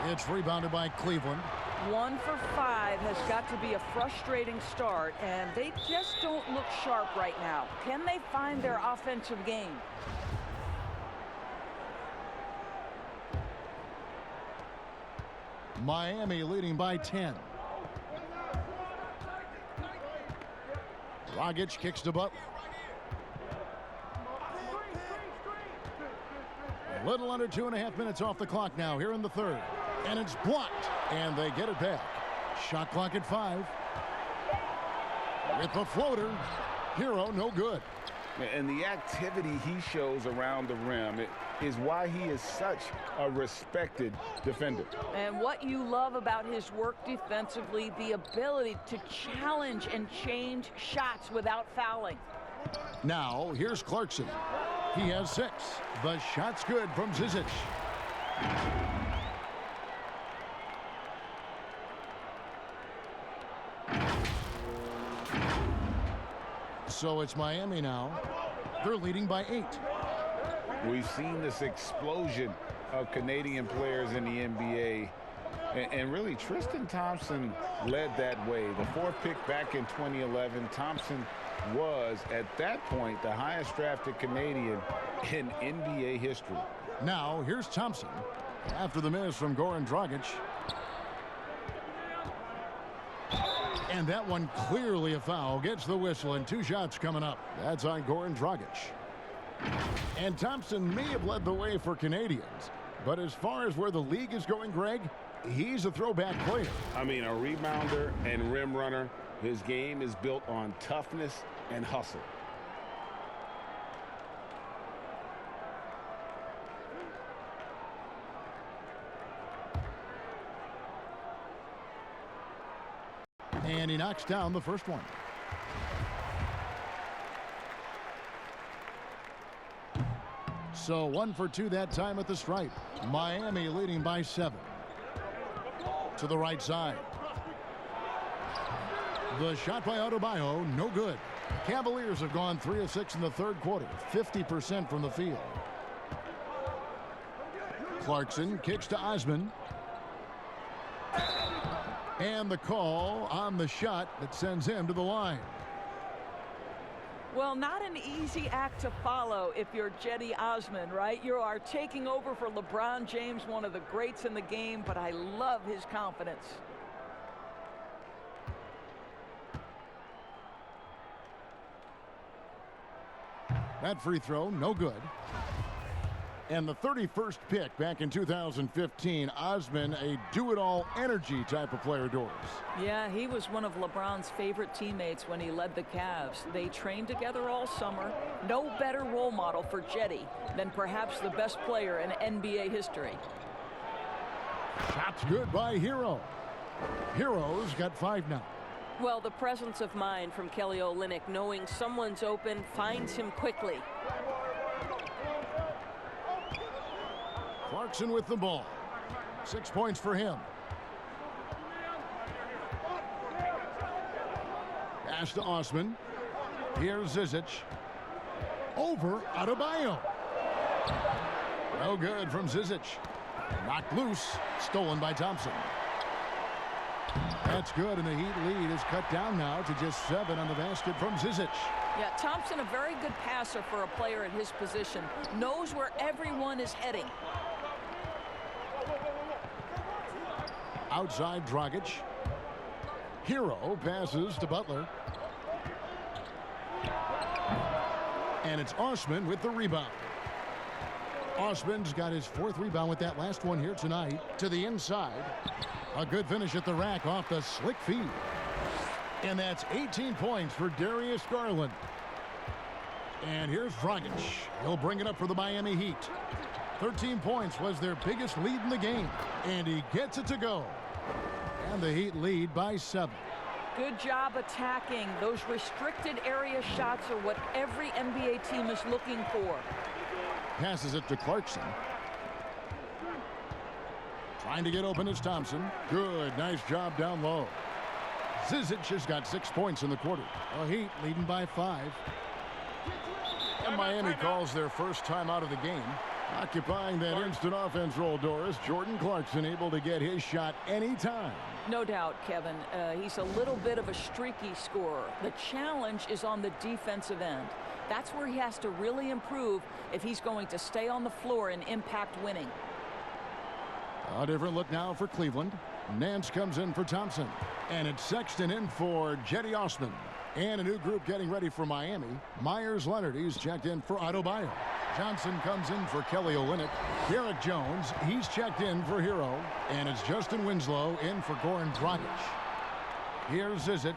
It's rebounded by Cleveland. 1 for 5 has got to be a frustrating start, and they just don't look sharp right now. Can they find their offensive game? Miami leading by 10. Dragic kicks to Butler. A little under 2.5 minutes off the clock now here in the third. And it's blocked. And they get it back. Shot clock at 5. With the floater. Hero no good. And the activity he shows around the rim is why he is such a respected defender. And what you love about his work defensively, the ability to challenge and change shots without fouling. Now, here's Clarkson. He has 6. The shot's good from Zizic. So it's Miami now. They're leading by 8. We've seen this explosion of Canadian players in the NBA. And really, Tristan Thompson led that way. The 4th pick back in 2011. Thompson was, at that point, the highest drafted Canadian in NBA history. Now, here's Thompson. After the miss from Goran Dragic. And that one clearly a foul. Gets the whistle, and 2 shots coming up. That's on Goran Dragic. And Thompson may have led the way for Canadians. But as far as where the league is going, Greg, he's a throwback player. I mean, a rebounder and rim runner. His game is built on toughness and hustle. And he knocks down the first one. So 1 for 2 that time at the stripe. Miami leading by 7. To the right side. The shot by Adebayo, no good. Cavaliers have gone 3 of 6 in the third quarter, 50% from the field. Clarkson kicks to Osman. And the call on the shot that sends him to the line. Well, not an easy act to follow if you're Cedi Osman, right? You are taking over for LeBron James, one of the greats in the game, but I love his confidence. That free throw, no good. And the 31st pick back in 2015, Osman, a do-it-all energy type of player, Doris. Yeah, he was one of LeBron's favorite teammates when he led the Cavs. They trained together all summer. No better role model for Cedi than perhaps the best player in NBA history. Shot's good by Hero. Hero's got 5 now. Well, the presence of mind from Kelly Olynyk, knowing someone's open, finds him quickly. Clarkson with the ball. 6 points for him. Pass to Osman. Here's Zizic. Over Adebayo. No good from Zizic. Knocked loose. Stolen by Thompson. That's good, and the Heat lead is cut down now to just 7 on the basket from Zizic. Yeah, Thompson, a very good passer for a player in his position. Knows where everyone is heading. Outside Dragic. Hero passes to Butler. And it's Osman with the rebound. Osman's got his 4th rebound with that last one here tonight. To the inside. A good finish at the rack off the slick feed. And that's 18 points for Darius Garland. And here's Dragic. He'll bring it up for the Miami Heat. 13 points was their biggest lead in the game. And he gets it to go. And the Heat lead by 7. Good job attacking. Those restricted area shots are what every NBA team is looking for. Passes it to Clarkson. Trying to get open is Thompson. Good, nice job down low. Zizic has got 6 points in the quarter. The Heat leading by 5. And Miami calls their first time out of the game. Occupying that instant offense role, Doris. Jordan Clarkson able to get his shot anytime. No doubt, Kevin. He's a little bit of a streaky scorer. The challenge is on the defensive end. That's where he has to really improve if he's going to stay on the floor and impact winning. A different look now for Cleveland. Nance comes in for Thompson. And it's Sexton in for Jetty Osman. And a new group getting ready for Miami. Myers Leonard, he's checked in for Adebayo. Johnson comes in for Kelly Olynyk. Derek Jones, he's checked in for Hero. And it's Justin Winslow in for Goran Dragic. Here's Zizic.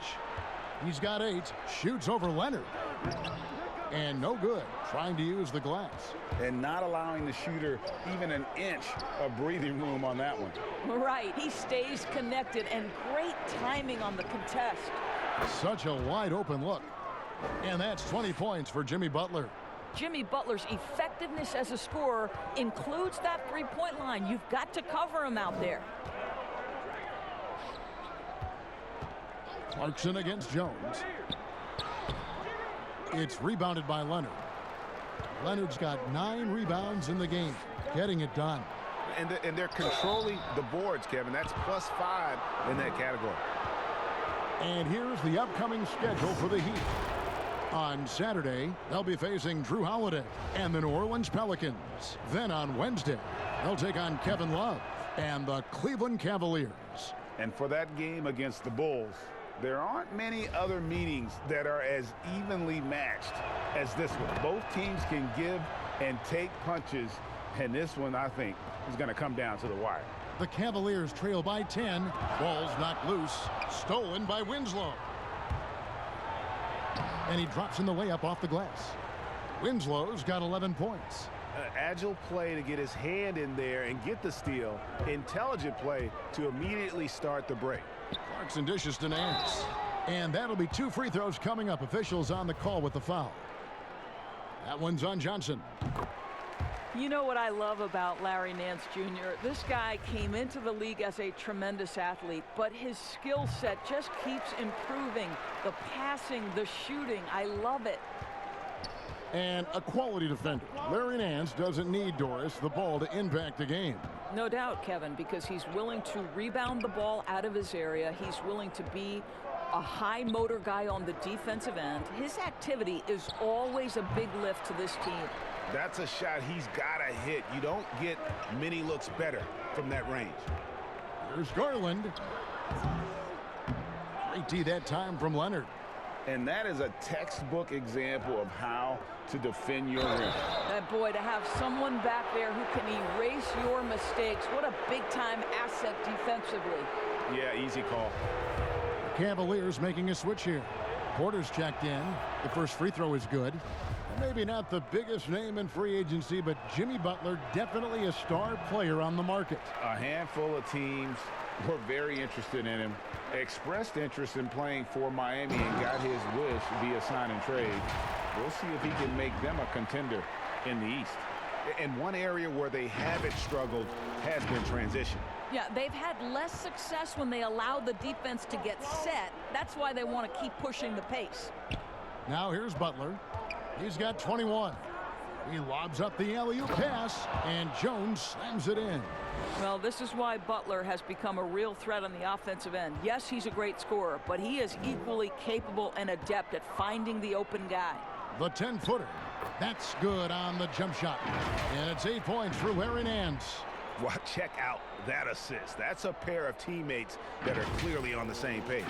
He's got 8. Shoots over Leonard. And no good. Trying to use the glass. And not allowing the shooter even an inch of breathing room on that one. Right. He stays connected, and great timing on the contest. Such a wide open look. And that's 20 points for Jimmy Butler. Jimmy Butler's effectiveness as a scorer includes that three-point line. You've got to cover him out there. Clarkson against Jones. It's rebounded by Leonard. Leonard's got 9 rebounds in the game, getting it done. And they're controlling the boards, Kevin. That's +5 in that category. And here's the upcoming schedule for the Heat. On Saturday, they'll be facing Drew Holiday and the New Orleans Pelicans. Then on Wednesday, they'll take on Kevin Love and the Cleveland Cavaliers. And for that game against the Bulls, there aren't many other meetings that are as evenly matched as this one. Both teams can give and take punches, and this one, I think, is going to come down to the wire. The Cavaliers trail by 10. Ball's knocked loose. Stolen by Winslow. And he drops in the layup off the glass. Winslow's got 11 points. Agile play to get his hand in there and get the steal. Intelligent play to immediately start the break. Clarkson dishes to Nance. And that'll be 2 free throws coming up. Officials on the call with the foul. That one's on Johnson. You know what I love about Larry Nance Jr.? This guy came into the league as a tremendous athlete, but his skill set just keeps improving. The passing, the shooting, I love it. And a quality defender. Larry Nance doesn't need, Doris, the ball to impact the game. No doubt, Kevin, because he's willing to rebound the ball out of his area. He's willing to be a high motor guy on the defensive end. His activity is always a big lift to this team. That's a shot he's got to hit. You don't get many looks better from that range. Here's Garland. Great D that time from Leonard. And that is a textbook example of how to defend your rim. That boy, to have someone back there who can erase your mistakes, what a big-time asset defensively. Yeah, easy call. Cavaliers making a switch here. Porter's checked in. The first free throw is good. Maybe not the biggest name in free agency, but Jimmy Butler definitely a star player on the market. A handful of teams were very interested in him, expressed interest in playing for Miami, and got his wish via sign and trade. We'll see if he can make them a contender in the East. And one area where they haven't struggled has been transition. Yeah, they've had less success when they allow the defense to get set. That's why they want to keep pushing the pace. Now here's Butler. He's got 21. He lobs up the alley-oop pass, and Jones slams it in. Well, this is why Butler has become a real threat on the offensive end. Yes, he's a great scorer, but he is equally capable and adept at finding the open guy. The 10-footer. That's good on the jump shot. And it's 8 points for Larry Nance. Well, check out that assist. That's a pair of teammates that are clearly on the same page.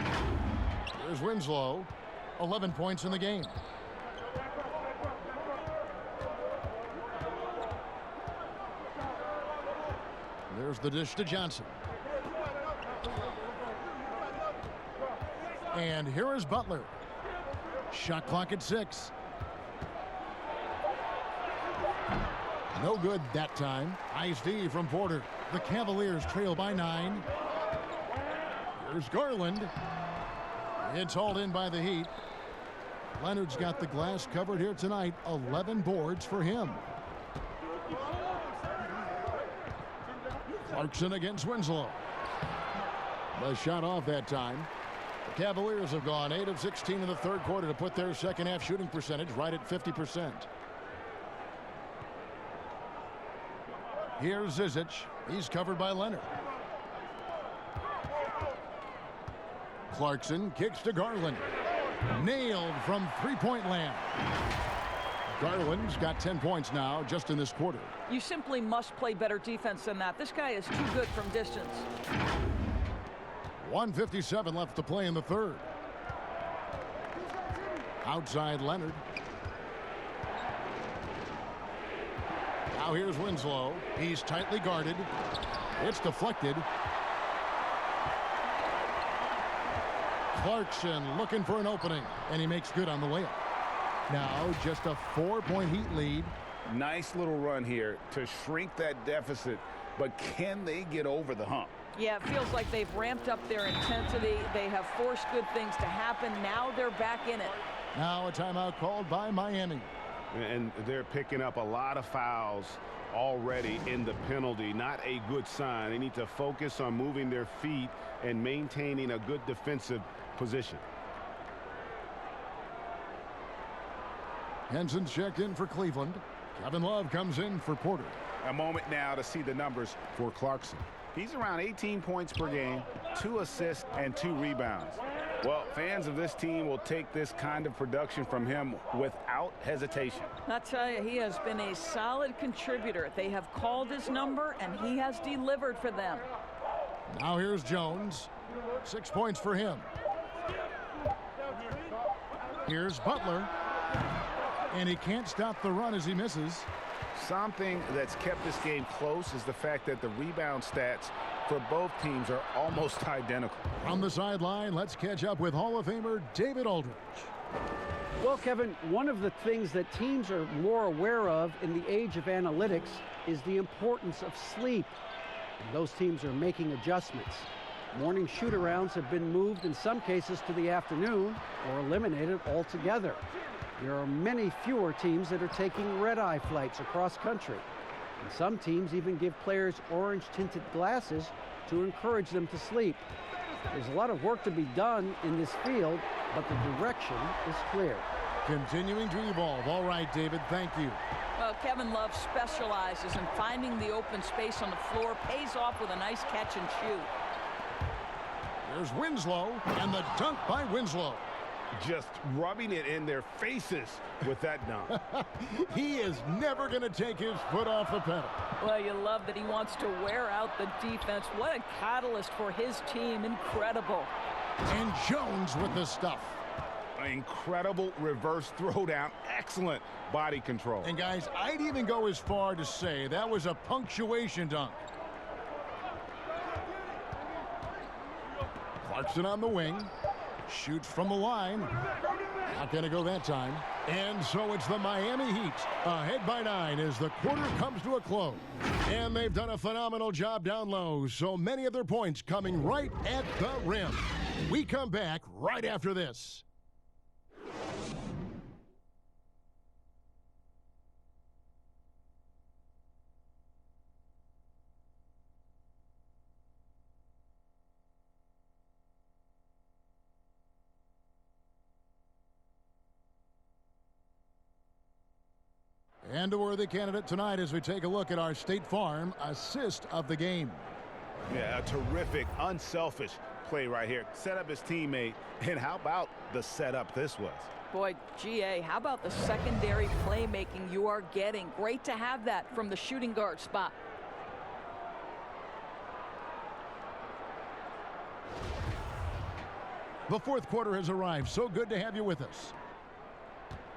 Here's Winslow, 11 points in the game. There's the dish to Johnson. And here is Butler. Shot clock at 6. No good that time. Nice D from Porter. The Cavaliers trail by 9. Here's Garland. It's hauled in by the Heat. Leonard's got the glass covered here tonight. 11 boards for him. Clarkson against Winslow. The shot off that time. The Cavaliers have gone 8 of 16 in the third quarter to put their second half shooting percentage right at 50%. Here's Zizic. He's covered by Leonard. Clarkson kicks to Garland. Nailed from three-point land. Garland's got 10 points now just in this quarter. You simply must play better defense than that. This guy is too good from distance. 1:57 left to play in the third. Outside Leonard. Now here's Winslow. He's tightly guarded. It's deflected. Clarkson looking for an opening, and he makes good on the layup. Now just a 4-point Heat lead. Nice little run here to shrink that deficit, but can they get over the hump? Yeah, it feels like they've ramped up their intensity. They have forced good things to happen. Now they're back in it. Now a timeout called by Miami. And they're picking up a lot of fouls already in the penalty. Not a good sign. They need to focus on moving their feet and maintaining a good defensive position. Henson's checked in for Cleveland. Kevin Love comes in for Porter. A moment now to see the numbers for Clarkson. He's around 18 points per game, 2 assists, and 2 rebounds. Well, fans of this team will take this kind of production from him without hesitation. I tell you, he has been a solid contributor. They have called his number, and he has delivered for them. Now here's Jones. 6 points for him. Here's Butler. And he can't stop the run as he misses. Something that's kept this game close is the fact that the rebound stats for both teams are almost identical. From the sideline, let's catch up with Hall of Famer David Aldridge. Well, Kevin, one of the things that teams are more aware of in the age of analytics is the importance of sleep. And those teams are making adjustments. Morning shoot-arounds have been moved in some cases to the afternoon or eliminated altogether. There are many fewer teams that are taking red-eye flights across country. And some teams even give players orange-tinted glasses to encourage them to sleep. There's a lot of work to be done in this field, but the direction is clear. Continuing to evolve. All right, David, thank you. Well, Kevin Love specializes in finding the open space on the floor, pays off with a nice catch and shoot. There's Winslow, and the dunk by Winslow. Just rubbing it in their faces with that dunk. He is never going to take his foot off the pedal. Well, you love that he wants to wear out the defense. What a catalyst for his team. Incredible. And Jones with the stuff. An incredible reverse throwdown. Excellent body control. And guys, I'd even go as far to say that was a punctuation dunk. Clarkson on the wing. Shoots from the line. Not going to go that time. And so it's the Miami Heat ahead by 9 as the quarter comes to a close. And they've done a phenomenal job down low. So many of their points coming right at the rim. We come back right after this. And a worthy candidate tonight as we take a look at our State Farm assist of the game. Yeah, a terrific, unselfish play right here. Set up his teammate, and how about the setup this was? Boy, GA, how about the secondary playmaking you are getting? Great to have that from the shooting guard spot. The fourth quarter has arrived. So good to have you with us.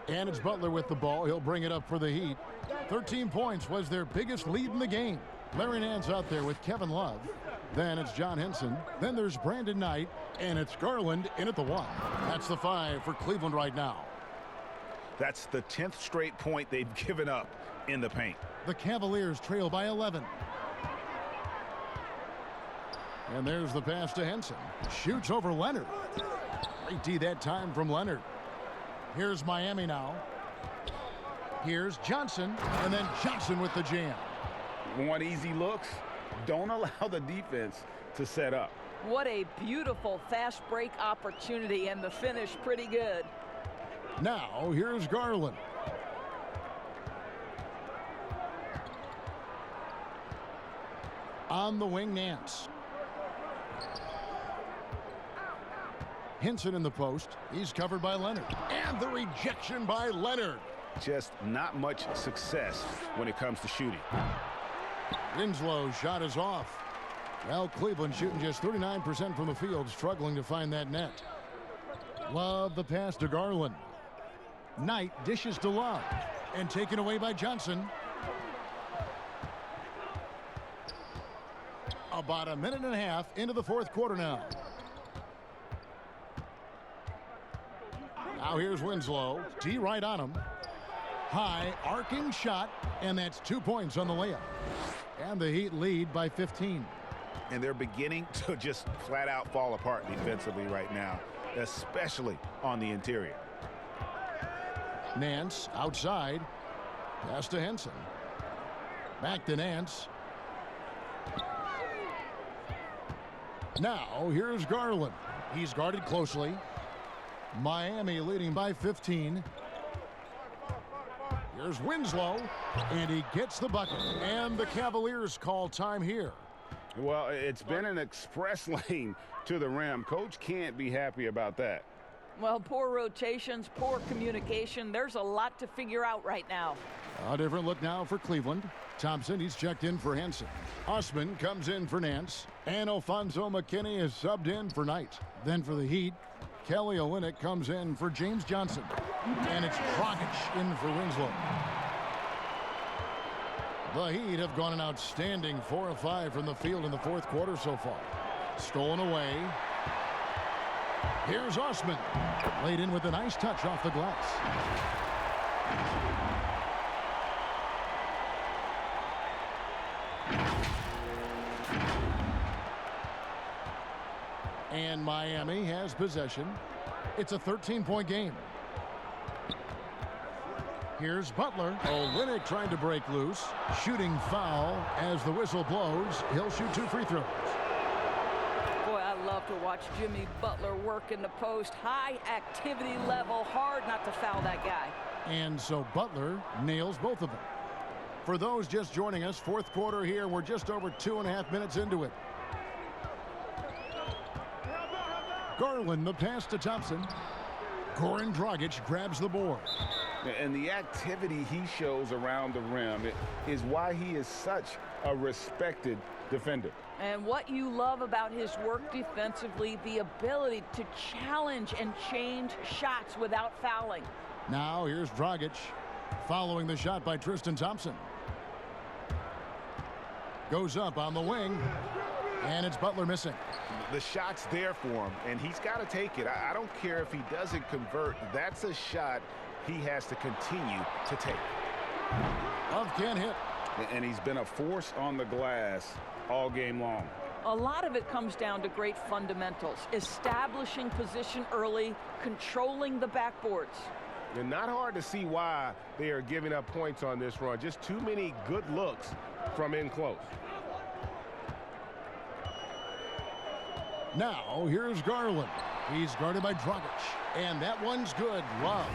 And it's Butler with the ball. He'll bring it up for the Heat. 13 points was their biggest lead in the game. Larry Nance out there with Kevin Love. Then it's John Henson. Then there's Brandon Knight. And it's Garland in at the 1. That's the 5 for Cleveland right now. That's the 10th straight point they've given up in the paint. The Cavaliers trail by 11. And there's the pass to Henson. Shoots over Leonard. Great D that time from Leonard. Here's Miami now. Here's Johnson. And then Johnson with the jam. Want easy looks? Don't allow the defense to set up. What a beautiful fast break opportunity, and the finish pretty good. Now, here's Garland. On the wing, Nance. Henson in the post. He's covered by Leonard. And the rejection by Leonard. Just not much success when it comes to shooting. Winslow's shot is off. Well, Cleveland shooting just 39% from the field, struggling to find that net. Love the pass to Garland. Knight dishes to Love. And taken away by Johnson. About a minute and a half into the fourth quarter now. Now here's Winslow. D right on him. High arcing shot, and that's 2 points on the layup. And the Heat lead by 15. And they're beginning to just flat out fall apart defensively right now, especially on the interior. Nance outside. Pass to Henson. Back to Nance. Now here's Garland. He's guarded closely. Miami leading by 15. Here's Winslow, and he gets the bucket. And the Cavaliers call time here. Well, it's been an express lane to the rim. Coach can't be happy about that. Well, poor rotations, poor communication. There's a lot to figure out right now. A different look now for Cleveland. Thompson, he's checked in for Henson. Osman comes in for Nance. And Alfonso McKinney is subbed in for Knight. Then for the Heat, Kelly Olynyk comes in for James Johnson. And it's Dragic in for Winslow. The Heat have gone an outstanding 4 of 5 from the field in the fourth quarter so far. Stolen away. Here's Osman. Laid in with a nice touch off the glass. And Miami has possession. It's a 13-point game. Here's Butler. Olynyk trying to break loose. Shooting foul as the whistle blows. He'll shoot 2 free throws. Boy, I love to watch Jimmy Butler work in the post. High activity level. Hard not to foul that guy. And so Butler nails both of them. For those just joining us, fourth quarter here. We're just over 2.5 minutes into it. Garland, the pass to Thompson. Goran Dragic grabs the board. And the activity he shows around the rim is why he is such a respected defender. And what you love about his work defensively, the ability to challenge and change shots without fouling. Now here's Dragic following the shot by Tristan Thompson. Goes up on the wing, and it's Butler missing. The shot's there for him, and he's got to take it. I don't care if he doesn't convert. That's a shot he has to continue to take. Love can't hit. And he's been a force on the glass all game long. A lot of it comes down to great fundamentals. Establishing position early, controlling the backboards. And not hard to see why they are giving up points on this run. Just too many good looks from in close. Now here's Garland. He's guarded by Dragic. And that one's good. Love.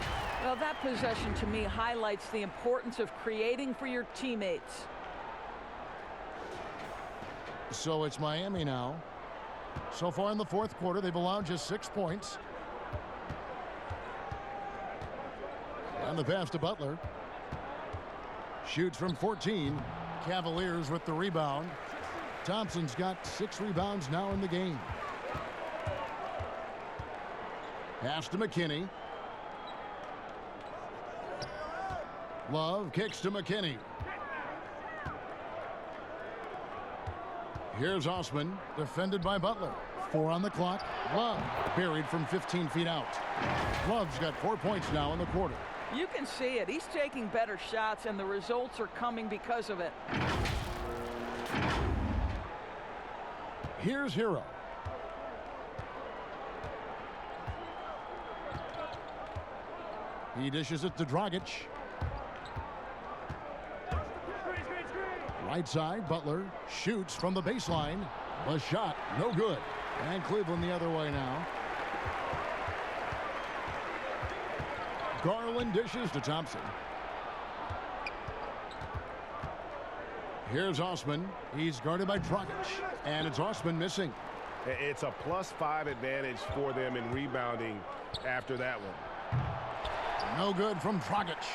Well, that possession to me highlights the importance of creating for your teammates. So it's Miami now. So far in the fourth quarter, they've allowed just 6 points. And the pass to Butler. Shoots from 14. Cavaliers with the rebound. Thompson's got 6 rebounds now in the game. Pass to McKinney. Love kicks to McKinney. Here's Osman, defended by Butler. 4 on the clock. Love buried from 15 feet out. Love's got 4 points now in the quarter. You can see it. He's taking better shots, and the results are coming because of it. Here's Hero. He dishes it to Dragic. Right side, Butler shoots from the baseline. The shot, no good. And Cleveland the other way now. Garland dishes to Thompson. Here's Osman. He's guarded by Dragic. And it's Osman missing. It's a +5 advantage for them in rebounding after that one. No good from Dragic.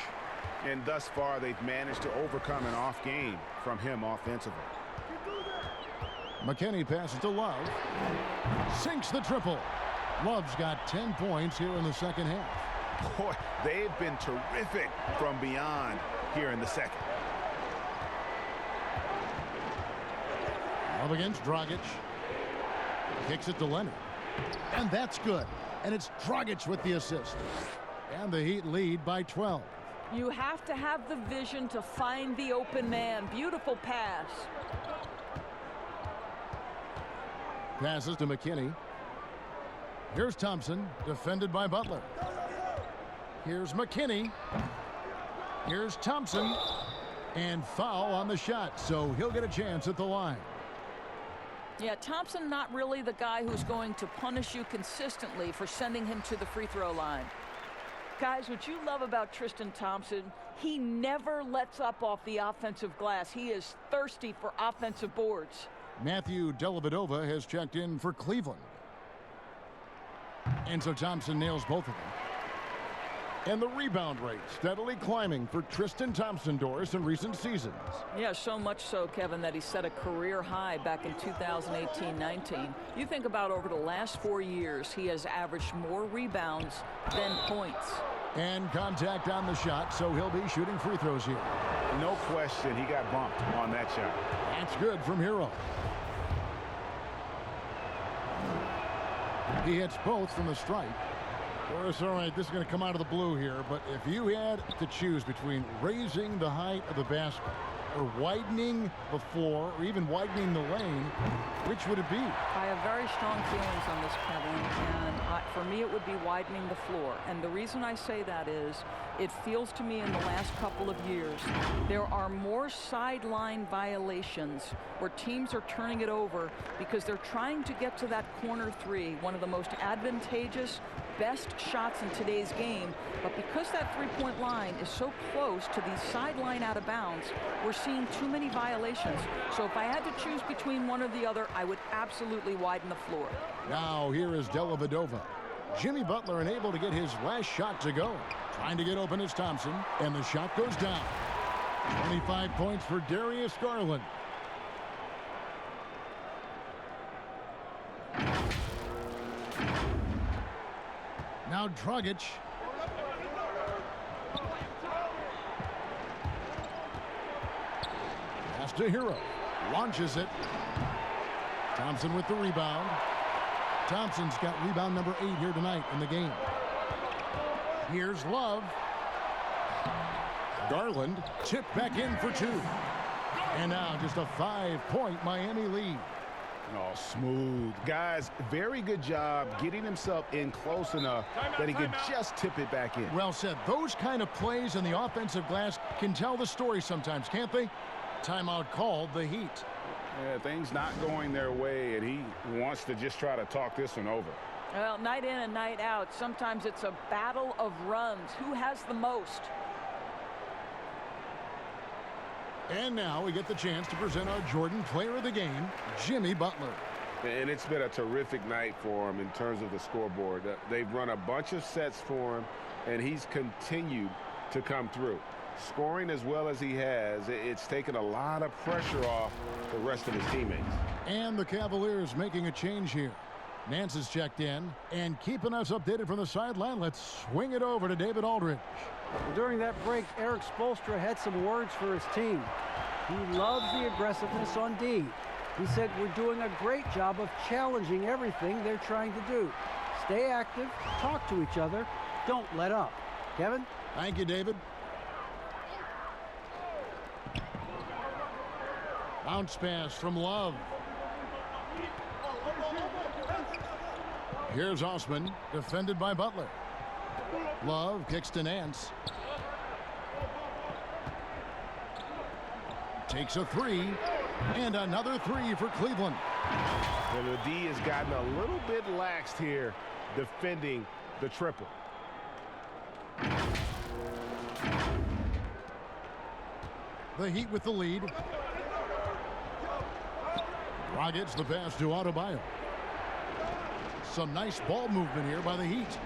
And thus far, they've managed to overcome an off game from him offensively. McKinney passes to Love. Sinks the triple. Love's got 10 points here in the second half. Boy, they've been terrific from beyond here in the second. Love against Dragic. Kicks it to Leonard. And that's good. And it's Dragic with the assist. And the Heat lead by 12. You have to have the vision to find the open man. Beautiful pass. Passes to McKinney. Here's Thompson, defended by Butler. Here's McKinney. Here's Thompson. And foul on the shot, so he'll get a chance at the line. Yeah, Thompson not really the guy who's going to punish you consistently for sending him to the free throw line. Guys, what you love about Tristan Thompson, he never lets up off the offensive glass. He is thirsty for offensive boards. Matthew Dellavedova has checked in for Cleveland. And so Thompson nails both of them. And the rebound rate steadily climbing for Tristan Thompson, Doris, in recent seasons. Yeah, so much so, Kevin, that he set a career high back in 2018-19. You think about over the last 4 years, he has averaged more rebounds than points. And contact on the shot, so he'll be shooting free throws here. No question, he got bumped on that shot. That's good from Hero. He hits both from the stripe. Doris, all right, this is going to come out of the blue here, but if you had to choose between raising the height of the basket or widening the floor or even widening the lane, which would it be? I have very strong feelings on this, Kevin, and for me it would be widening the floor. And the reason I say that is it feels to me in the last couple of years there are more sideline violations where teams are turning it over because they're trying to get to that corner three, one of the most advantageous, best shots in today's game, but because that three-point line is so close to the sideline out of bounds, we're seeing too many violations. So if I had to choose between one or the other, I would absolutely widen the floor. Now here is Dellavedova. Jimmy Butler unable to get his last shot to go. Trying to get open is Thompson, and the shot goes down. 25 points for Darius Garland. Now Dragic. Pass to Hero. Launches it. Thompson with the rebound. Thompson's got rebound number 8 here tonight in the game. Here's Love. Garland tipped back in for 2. And now just a 5-point Miami lead. Oh, smooth. Guys, very good job getting himself in close enough that he could just tip it back in. Well said. Those kind of plays in the offensive glass can tell the story sometimes, can't they? Timeout called, the Heat. Yeah, things not going their way, and he wants to just try to talk this one over. Well, night in and night out, sometimes it's a battle of runs. Who has the most? And now we get the chance to present our Jordan Player of the Game, Jimmy Butler. And it's been a terrific night for him in terms of the scoreboard. They've run a bunch of sets for him, and he's continued to come through. Scoring as well as he has, it's taken a lot of pressure off the rest of his teammates. And the Cavaliers making a change here. Nance is checked in, and keeping us updated from the sideline, let's swing it over to David Aldridge. During that break, Eric Spoelstra had some words for his team. He loves the aggressiveness on D. He said, we're doing a great job of challenging everything they're trying to do. Stay active, talk to each other, don't let up. Kevin? Thank you, David. Bounce pass from Love. Here's Osman, defended by Butler. Love kicks to Nance. Takes a three, and another three for Cleveland. And the D has gotten a little bit laxed here defending the triple. The Heat with the lead. Dragic the pass to Adebayo. Some nice ball movement here by the Heat.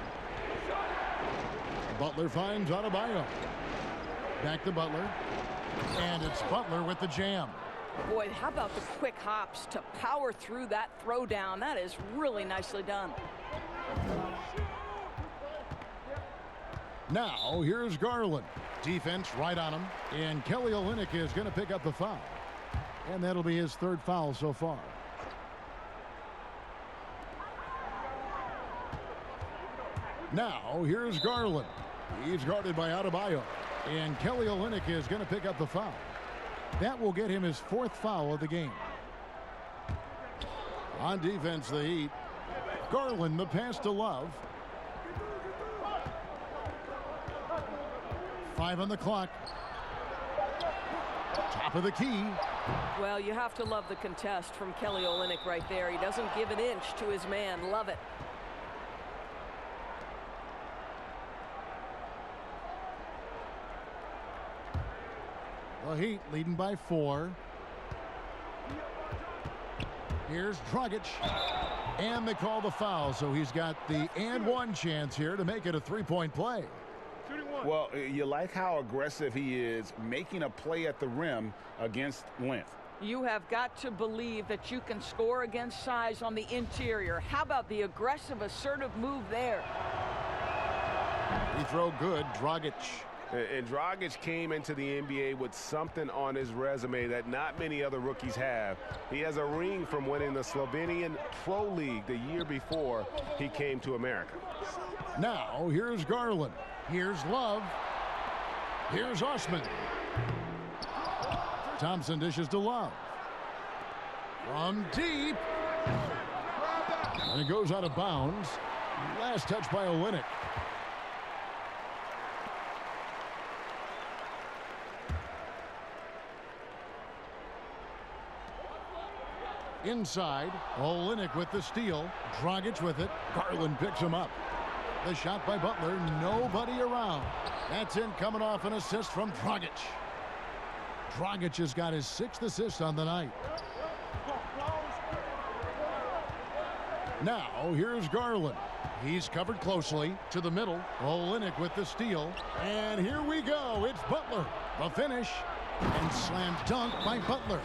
Butler finds Adebayo. Back to Butler. And it's Butler with the jam. Boy, how about the quick hops to power through that throwdown? That is really nicely done. Now, here's Garland. Defense right on him. And Kelly Olynyk is going to pick up the foul. And that'll be his third foul so far. Now, here's Garland. He's guarded by Adebayo. And Kelly Olynyk is going to pick up the foul. That will get him his fourth foul of the game. On defense, the Heat. Garland, the pass to Love. 5 on the clock. Top of the key. Well, you have to love the contest from Kelly Olynyk right there. He doesn't give an inch to his man. Love it. The Heat leading by 4. Here's Dragic. And they call the foul, so he's got the and one chance here to make it a three-point play. Well, you like how aggressive he is making a play at the rim against length. You have got to believe that you can score against size on the interior. How about the aggressive, assertive move there? Free throw good, Dragic. And Dragic came into the NBA with something on his resume that not many other rookies have. He has a ring from winning the Slovenian Pro League the year before he came to America. Now, here's Garland. Here's Love. Here's Osman. Thompson dishes to Love. From deep. And it goes out of bounds. Last touch by Olynyk. Inside, Olynyk with the steal. Dragic with it. Garland picks him up. The shot by Butler. Nobody around. That's in, coming off an assist from Dragic. Dragic has got his 6th assist on the night. Now, here's Garland. He's covered closely to the middle. Olynyk with the steal. And here we go. It's Butler. The finish. And slam dunk by Butler.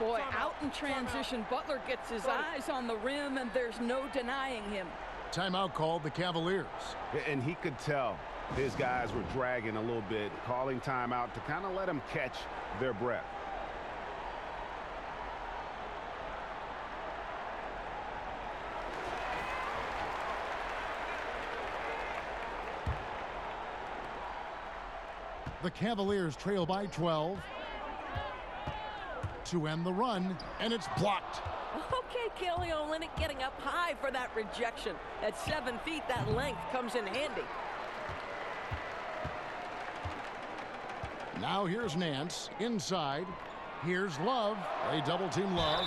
Boy, out in transition, Butler gets his eyes on the rim, and there's no denying him. Timeout called the Cavaliers. And he could tell his guys were dragging a little bit, calling timeout to kind of let them catch their breath. The Cavaliers trail by 12 to end the run, and it's blocked. Okay, Kelly Olynyk getting up high for that rejection. At 7 feet, that length comes in handy. Now here's Nance inside. Here's Love. They double team Love.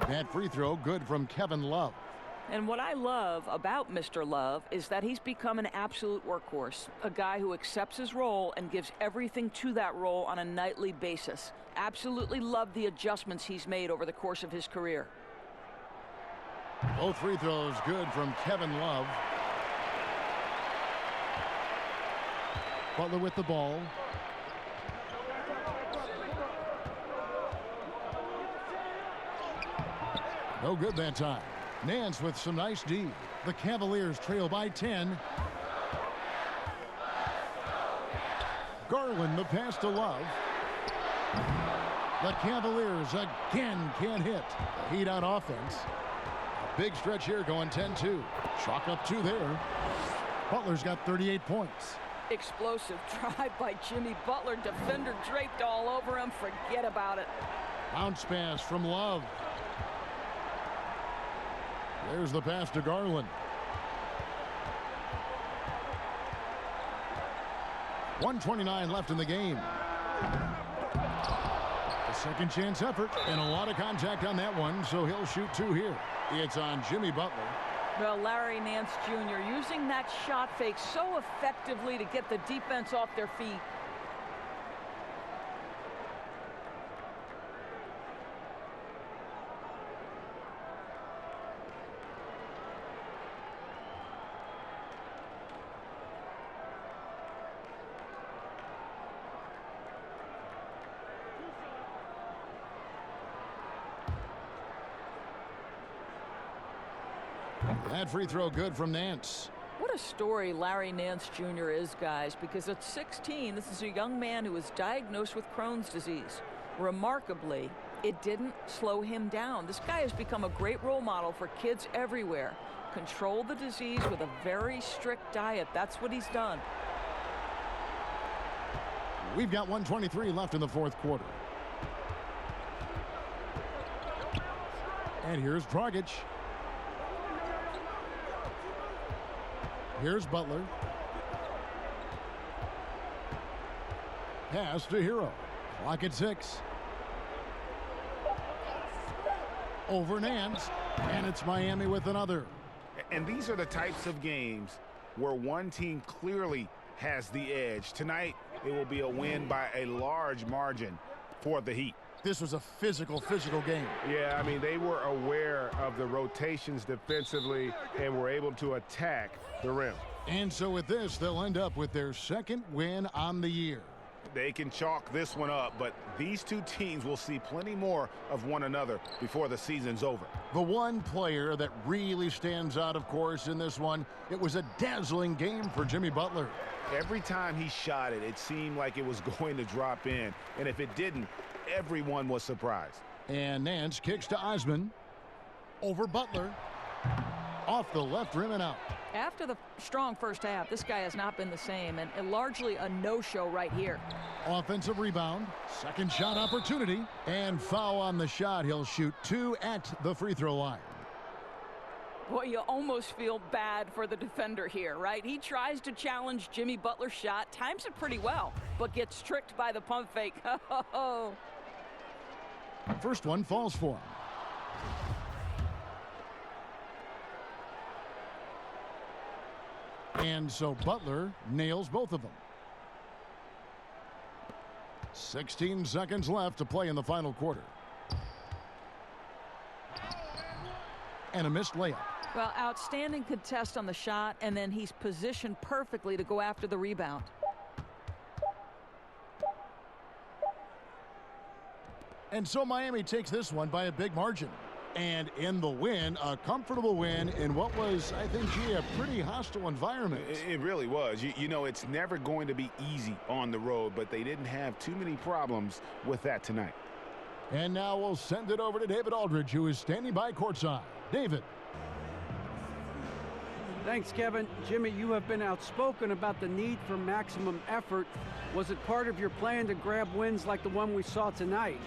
That free throw good from Kevin Love. And what I love about Mr. Love is that he's become an absolute workhorse, a guy who accepts his role and gives everything to that role on a nightly basis. Absolutely love the adjustments he's made over the course of his career. Both free throws good from Kevin Love. Butler with the ball. No good that time. Nance with some nice D. The Cavaliers trail by 10. Garland the pass to Love. The Cavaliers again can't hit. Heat on offense. A big stretch here going 10-2. Chalk up 2 there. Butler's got 38 points. Explosive drive by Jimmy Butler. Defender draped all over him. Forget about it. Bounce pass from Love. There's the pass to Garland. 1:29 left in the game. A second chance effort and a lot of contact on that one, so he'll shoot 2 here. It's on Jimmy Butler. Well, Larry Nance Jr. using that shot fake so effectively to get the defense off their feet. That free throw good from Nance. What a story Larry Nance Jr. is, guys, because at 16, this is a young man who was diagnosed with Crohn's disease. Remarkably, it didn't slow him down. This guy has become a great role model for kids everywhere. Control the disease with a very strict diet. That's what he's done. We've got 1:23 left in the fourth quarter. And here's Dragic. Here's Butler. Pass to Hero. Clock at 6. Over Nance. And it's Miami with another. And these are the types of games where one team clearly has the edge. Tonight, it will be a win by a large margin for the Heat. This was a physical game. Yeah, I mean, they were aware of the rotations defensively and were able to attack the rim. And so with this, they'll end up with their second win on the year. They can chalk this one up, but these two teams will see plenty more of one another before the season's over. The one player that really stands out, of course, in this one, it was a dazzling game for Jimmy Butler. Every time he shot it, it seemed like it was going to drop in. And if it didn't, everyone was surprised. And Nance kicks to Osman. Over Butler. Off the left rim and out. After the strong first half, this guy has not been the same, and largely a no-show right here. Offensive rebound. Second shot opportunity. And foul on the shot. He'll shoot 2 at the free throw line. Boy, you almost feel bad for the defender here, right? He tries to challenge Jimmy Butler's shot, times it pretty well, but gets tricked by the pump fake. First one falls for him. And so Butler nails both of them. 16 seconds left to play in the final quarter. And a missed layup. Well, outstanding contest on the shot, and then he's positioned perfectly to go after the rebound. And so Miami takes this one by a big margin. And in the win, a comfortable win in what was, I think, a pretty hostile environment. It really was. You know, it's never going to be easy on the road, but they didn't have too many problems with that tonight. And now we'll send it over to David Aldridge, who is standing by courtside. David. Thanks, Kevin. Jimmy, you have been outspoken about the need for maximum effort. Was it part of your plan to grab wins like the one we saw tonight?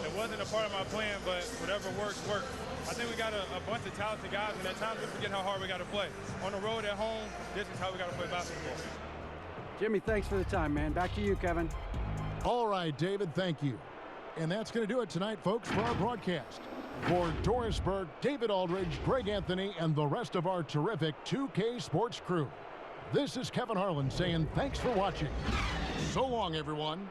It wasn't a part of my plan, but whatever works, works. I think we got a bunch of talented guys, and at times we forget how hard we got to play. On the road, at home, this is how we got to play basketball. Jimmy, thanks for the time, man. Back to you, Kevin. All right, David, thank you. And that's going to do it tonight, folks, for our broadcast. For Doris Burke, David Aldridge, Greg Anthony, and the rest of our terrific 2K Sports crew, this is Kevin Harlan saying thanks for watching. So long, everyone.